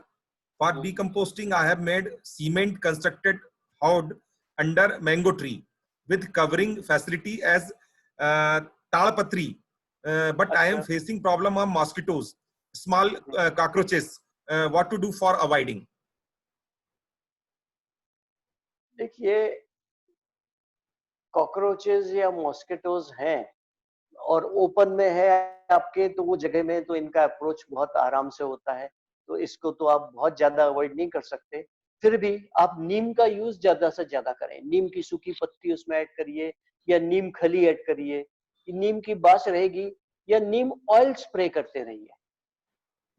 For decomposting I have made cement constructed hood under mango tree with covering facility as tadpatri, but I am facing problem of mosquitoes, small cockroaches. What to do for avoiding? देखिए, cockroaches या mosquitoes हैं और open में है आपके, तो वो जगह में तो इनका अप्रोच बहुत आराम से होता है, तो इसको तो आप बहुत ज्यादा अवॉइड नहीं कर सकते। फिर भी आप नीम का यूज ज्यादा से ज्यादा करें, नीम की सूखी पत्ती उसमें ऐड करिए या नीम खली ऐड करिए, नीम की बास रहेगी, या नीम ऑयल स्प्रे करते रहिए।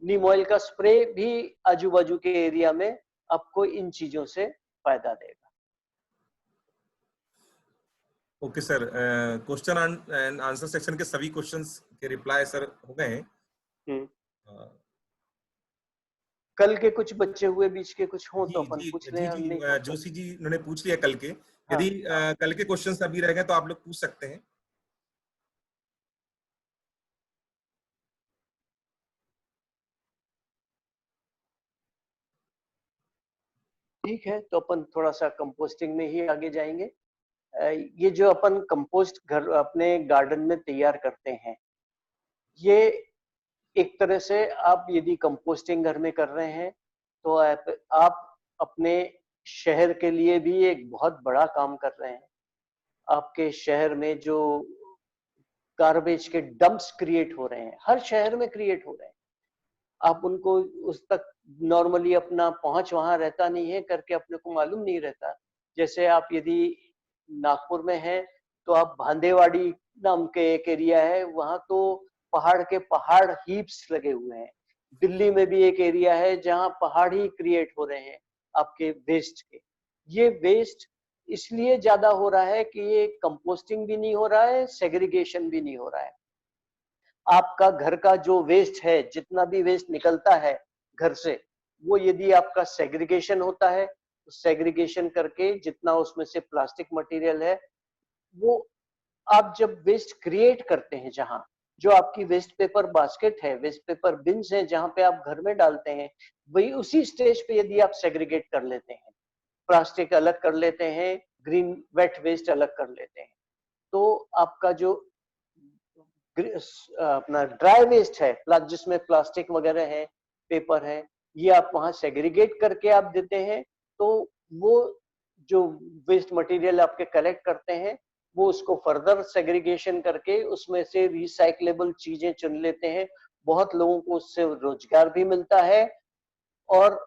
नीम ऑयल का स्प्रे भी आजू बाजू के एरिया में आपको इन चीजों से फायदा देगा। Okay sir, question and answer section के सभी क्वेश्चंस के रिप्लाई सर हो गए हैं। कल के कुछ बच्चे हुए बीच के कुछ हो तो अपन जी पूछ जी लें। जी, जोशी जी उन्होंने पूछ लिया कल के। यदि कल के क्वेश्चंस अभी रह गए तो आप लोग पूछ सकते हैं। ठीक है, तो अपन थोड़ा सा कंपोस्टिंग में ही आगे जाएंगे। ये जो अपन कंपोस्ट घर अपने गार्डन में तैयार करते हैं, ये एक तरह से आप यदि कंपोस्टिंग घर में कर रहे हैं तो आप अपने शहर के लिए भी एक बहुत बड़ा काम कर रहे हैं। आपके शहर में जो गार्बेज के डंप्स क्रिएट हो रहे हैं, हर शहर में क्रिएट हो रहे हैं, आप उनको उस तक नॉर्मली अपना पहुंच वहां रहता नहीं है करके अपने को मालूम नहीं रहता। जैसे आप यदि नागपुर में हैं तो आप भांदेवाड़ी नाम के एक एरिया है, वहां तो पहाड़ के पहाड़ हीप्स लगे हुए हैं। दिल्ली में भी एक एरिया है जहां पहाड़ ही क्रिएट हो रहे हैं आपके वेस्ट के। ये वेस्ट इसलिए ज्यादा हो रहा है कि ये कंपोस्टिंग भी नहीं हो रहा है, सेग्रीगेशन भी नहीं हो रहा है। आपका घर का जो वेस्ट है, जितना भी वेस्ट निकलता है घर से, वो यदि आपका सेग्रीगेशन होता है, तो सेग्रीगेशन करके जितना उसमें से प्लास्टिक मटेरियल है, वो आप जब वेस्ट क्रिएट करते हैं, जहां जो आपकी वेस्ट पेपर बास्केट है, वेस्ट पेपर बिन्स है, जहां पे आप घर में डालते हैं, वही उसी स्टेज पे यदि आप सेग्रीगेट कर लेते हैं, प्लास्टिक अलग कर लेते हैं, ग्रीन वेट वेस्ट अलग कर लेते हैं, तो आपका जो अपना ड्राई वेस्ट है, जिसमें प्लास्टिक वगैरह है, पेपर है, ये आप वहां सेग्रीगेट करके आप देते हैं, तो वो जो वेस्ट मटेरियल आपके कलेक्ट करते हैं, वो उसको फर्दर सेग्रीगेशन करके उसमें से रिसाइक्लेबल चीजें चुन लेते हैं। बहुत लोगों को उससे रोजगार भी मिलता है और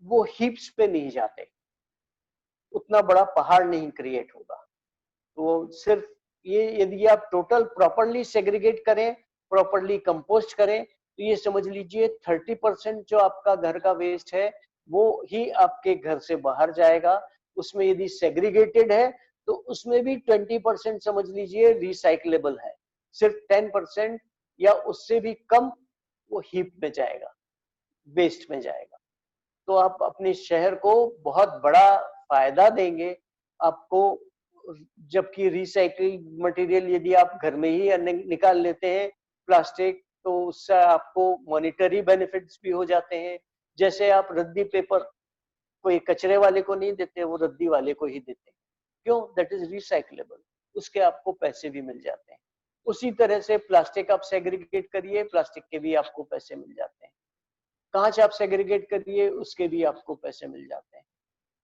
वो हीप्स पे नहीं जाते, उतना बड़ा पहाड़ नहीं क्रिएट होगा। तो सिर्फ ये, यदि आप टोटल प्रॉपरली सेग्रीगेट करें, प्रॉपरली कंपोस्ट करें, तो ये समझ लीजिए 30% जो आपका घर का वेस्ट है, वो ही आपके घर से बाहर जाएगा। उसमें यदि सेग्रीगेटेड है, तो उसमें भी 20% समझ लीजिए रिसाइक्लेबल है। सिर्फ 10% या उससे भी कम वो हीप में जाएगा, वेस्ट में जाएगा। तो आप अपने शहर को बहुत बड़ा फायदा देंगे आपको, जबकि रिसाइकल मटेरियल यदि आप घर में ही निकाल लेते हैं प्लास्टिक, तो उससे आपको मॉनिटरी बेनिफिट्स भी हो जाते हैं। जैसे आप रद्दी पेपर कोई कचरे वाले को नहीं देते, वो रद्दी वाले को ही देते हैं। क्यों? दैट इज रिसाइकलेबल, उसके आपको पैसे भी मिल जाते हैं। उसी तरह से प्लास्टिक आप सेग्रीगेट करिए, प्लास्टिक के भी आपको पैसे मिल जाते हैं। कांच आप सेग्रीगेट करिए, उसके भी आपको पैसे मिल जाते हैं।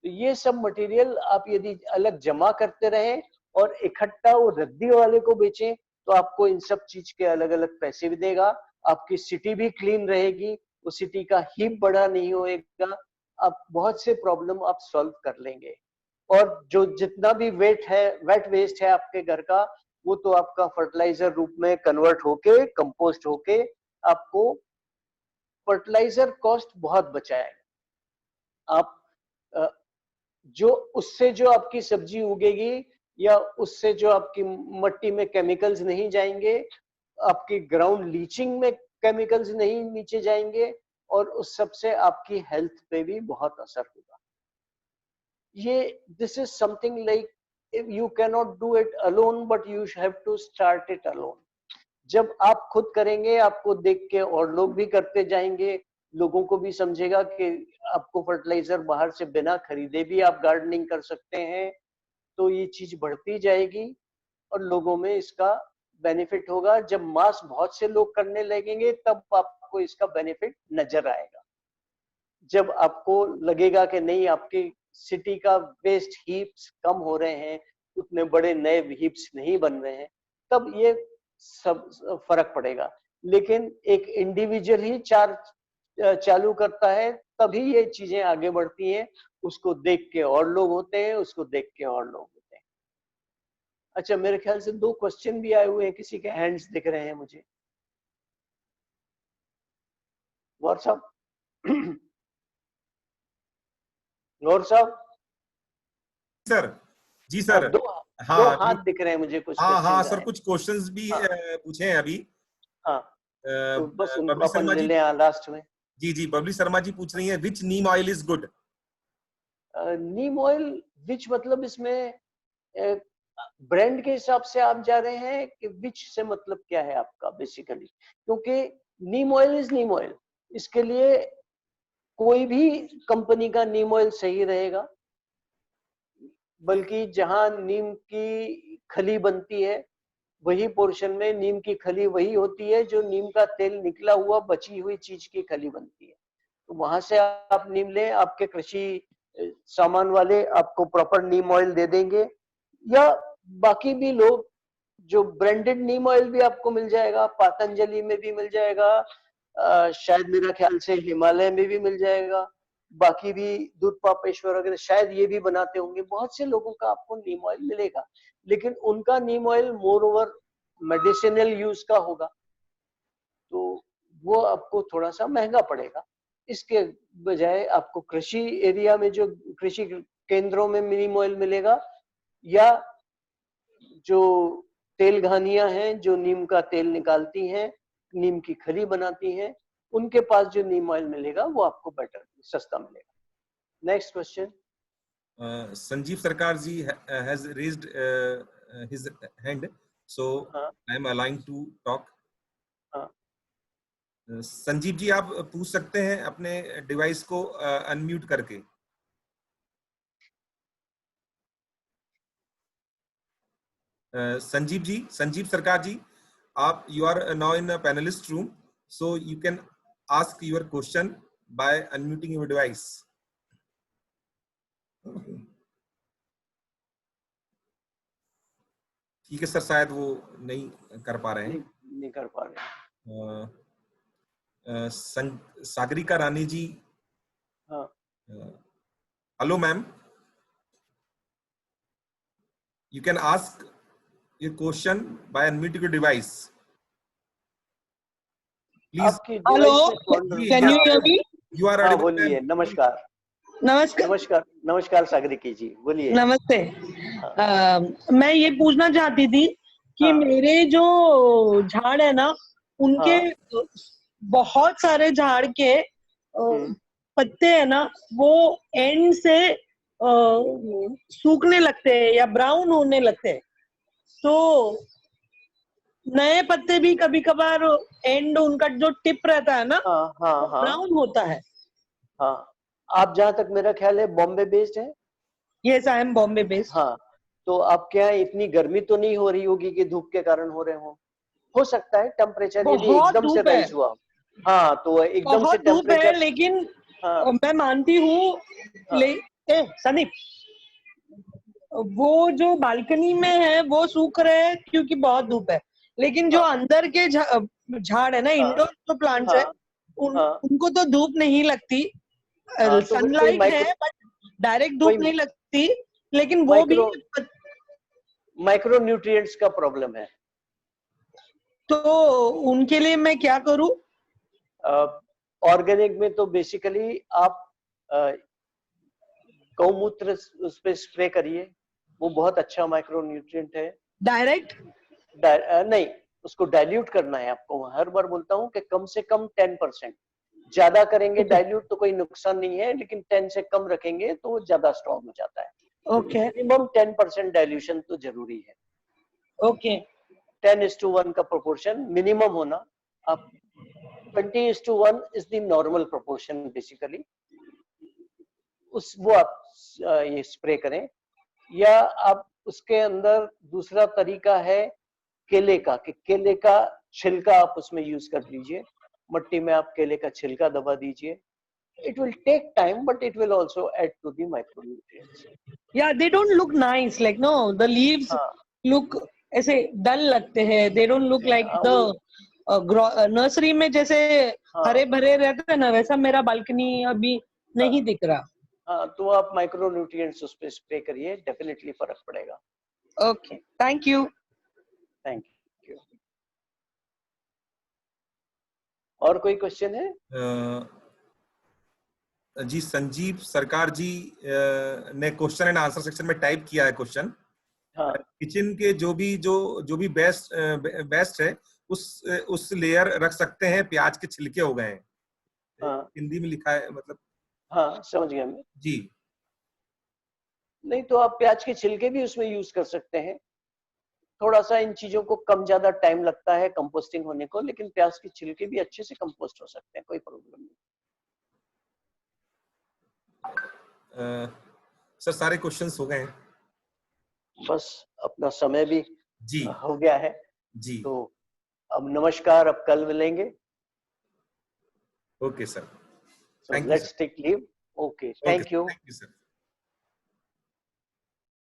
तो ये सब मटेरियल आप यदि अलग जमा करते रहें और इकट्ठा वो रद्दी वाले को बेचें, तो आपको इन सब चीज के अलग अलग पैसे भी देगा। आपकी सिटी भी क्लीन रहेगी, उस सिटी का हीप बड़ा नहीं होएगा, आप बहुत से प्रॉब्लम आप सॉल्व कर लेंगे। और जो जितना भी वेट वेस्ट है आपके घर का, वो तो आपका फर्टिलाइजर रूप में कन्वर्ट होके, कंपोस्ट होके आपको फर्टिलाइजर कॉस्ट बहुत बचाएगा। आप जो उससे जो आपकी सब्जी उगेगी, या उससे जो आपकी मट्टी में केमिकल्स नहीं जाएंगे, आपकी ग्राउंड लीचिंग में केमिकल्स नहीं नीचे जाएंगे, और उस सब से आपकी हेल्थ पे भी बहुत असर होगा। ये this is something like, you can not do it alone, but you have to start it alone. जब आप खुद करेंगे, आपको देख के और लोग भी करते जाएंगे, लोगों को भी समझेगा कि आपको फर्टिलाइजर बाहर से बिना खरीदे भी आप गार्डनिंग कर सकते हैं, तो ये चीज बढ़ती जाएगी और लोगों में इसका बेनिफिट होगा। जब मास बहुत से लोग करने लगेंगे, तब आपको इसका बेनिफिट नजर आएगा। जब आपको लगेगा कि नहीं, आपकी सिटी का वेस्ट हीप्स कम हो रहे हैं, उतने बड़े नए हीप्स नहीं बन रहे हैं, तब ये सब फर्क पड़ेगा। लेकिन एक इंडिविजुअल ही चालू करता है, तभी ये चीजें आगे बढ़ती हैं। उसको देख के और लोग होते हैं, उसको देख के और लोग होते हैं। अच्छा, मेरे ख्याल से 2 क्वेश्चन भी आए हुए हैं, किसी के हैंड्स दिख रहे हैं मुझे। गौर साहब, गौर साहब। सर। जी हाँ, सर। दो हाँ अभी। हाथ दिख रहे हैं मुझे, कुछ हाँ हाँ क्वेश्चन सर, आए। कुछ क्वेश्चंस भी हाँ पूछे हैं अभी। हाँ, तो बस उनको बबली अपन शर्मा ले जी। लें लास्ट में। जी जी, बबली शर्मा जी पूछ रही हैं, which neem oil is good? Neem oil, which मतलब इसमें ब्रांड के हिसाब से आप जा रहे हैं कि विच से मतलब क्या है आपका बेसिकली? क्योंकि नीम ऑयल इज नीम ऑयल, इसके लिए कोई भी कंपनी का नीम ऑयल सही रहेगा। बल्कि जहां नीम की खली बनती है, वही पोर्शन में नीम की खली वही होती है जो नीम का तेल निकला हुआ बची हुई चीज की खली बनती है। तो वहां से आप नीम लें, आपके कृषि सामान वाले आपको प्रॉपर नीम ऑयल दे देंगे। या बाकी भी लोग, जो ब्रांडेड नीम ऑयल भी आपको मिल जाएगा, पतंजलि में भी मिल जाएगा, शायद मेरा ख्याल से हिमालय में भी मिल जाएगा, बाकी भी दूध पापेश्वर वगैरह शायद ये भी बनाते होंगे। बहुत से लोगों का आपको नीम ऑयल मिलेगा, लेकिन उनका neem oil moreover medicinal use का होगा, तो वो आपको थोड़ा सा महंगा पड़ेगा। इसके बजाय आपको कृषि एरिया में, जो कृषि केंद्रों में नीम ऑयल मिलेगा, या जो तेल घानियां हैं जो नीम का तेल निकालती हैं, नीम की खली बनाती हैं, उनके पास जो नीम ऑयल मिलेगा वो आपको बेटर सस्ता मिलेगा। Next question. Sanjeev Sarkarji has raised his hand, so हाँ I am allowing to talk. हाँ संजीव जी आप पूछ सकते हैं अपने डिवाइस को अनम्यूट करके। संजीव जी, संजीव सरकार जी, आप you are now in panellist room, so you can ask your question by unmuting your device. ठीक है सर, शायद वो नहीं कर पा रहे हैं। नहीं कर पा रहे हैं। सागरिका रानी जी, हाँ hello ma'am, you can ask your question by unmuting your device, please. आपकी hello, device can you hear me? You are हाँ audible, बोलिए। ma'am. नमस्कार नमस्कार। नमस्कार नमस्कार सागरिकी जी, बोलिए। नमस्ते। हाँ मैं ये पूछना चाहती थी कि हाँ मेरे जो झाड़ है ना, उनके हाँ बहुत सारे झाड़ के हम्म, पत्ते है ना, वो एंड से सूखने लगते हैं या ब्राउन होने लगते हैं। तो नए पत्ते भी कभी कभार एंड उनका जो टिप रहता है ना, हाँ हाँ वो हाँ ब्राउन होता है। हाँ। आप जहाँ तक मेरा ख्याल है बॉम्बे बेस्ड है। Yes, I am Bombay based. हाँ, तो आपके यहाँ इतनी गर्मी तो नहीं हो रही होगी कि धूप के कारण हो रहे हो सकता है टेम्परेचर यदि बहुत एकदम से धूप है, राइज हुआ। हाँ, तो एकदम से बहुत धूप है, टेम्परेचर। लेकिन हाँ मैं मानती हूँ। हाँ ले सनीप, वो जो बालकनी में है वो सूख रहे हैं क्योंकि बहुत धूप है, लेकिन जो हाँ अंदर के झाड़ है ना, हाँ इंडोर जो प्लांट्स है, हाँ हाँ उनको तो धूप नहीं लगती। हाँ, तो फिर कोई सनलाइट है बट डायरेक्ट धूप कोई नहीं लगती, लेकिन वो भी। माइक्रो न्यूट्रिएंट्स का प्रॉब्लम है। तो उनके लिए मैं क्या करूं? ऑर्गेनिक में तो बेसिकली आप गौमूत्र उस पे स्प्रे करिए, वो बहुत अच्छा माइक्रो न्यूट्रिएंट है। डायरेक्ट नहीं, उसको डाइल्यूट करना है आपको। हर बार बोलता हूँ कि कम से कम 10%। ज्यादा करेंगे ओके डाइल्यूट तो कोई नुकसान नहीं है, लेकिन 10 से कम रखेंगे तो वो ज्यादा स्ट्रॉन्ग हो जाता है। ओके मिनिमम 10% डाइल्यूशन तो जरूरी है। ओके 10:1 का प्रोपोर्शन मिनिमम होना। आप 20:1 is the normal proportion basically. वो आप ये स्प्रे करें, या आप उसके अंदर दूसरा तरीका है केले का, कि केले का छिलका आप उसमें यूज कर लीजिए। मट्टी में आप केले का छिलका दबा दीजिए। It will take time but it will also add to the micronutrients. या they don't look nice, like no the leaves हाँ लुक ऐसे डल लगते हैं। They don't look like the nursery में जैसे हरे हाँ भरे रहते हैं ना, वैसा मेरा बालकनी अभी हाँ नहीं दिख रहा। हाँ, तो आप माइक्रोन्यूट्रिएंट्स उस पे स्प्रे करिए, डेफिनेटली फर्क पड़ेगा। Okay, thank you. Thank you. और कोई क्वेश्चन है? जी संजीव सरकार जी ने क्वेश्चन एंड आंसर सेक्शन में टाइप किया है क्वेश्चन। हाँ किचन के जो भी बेस्ट है उस लेयर रख सकते हैं, प्याज के छिलके हो गए हैं। हाँ हिंदी में लिखा है, मतलब। हाँ, समझ गया मैं। जी नहीं तो आप प्याज के छिलके भी उसमें यूज कर सकते हैं। थोड़ा सा इन चीजों को कम ज्यादा टाइम लगता है कंपोस्टिंग होने को, लेकिन प्याज के छिलके भी अच्छे से कंपोस्ट हो सकते हैं, कोई प्रॉब्लम नहीं। सर सारे क्वेश्चंस हो गए हैं। बस अपना समय भी जी हो गया है, जी तो अब नमस्कार, अब कल मिलेंगे। Okay sir, So thank you let's sir. take leave. Okay, okay, thank you. Thank you sir.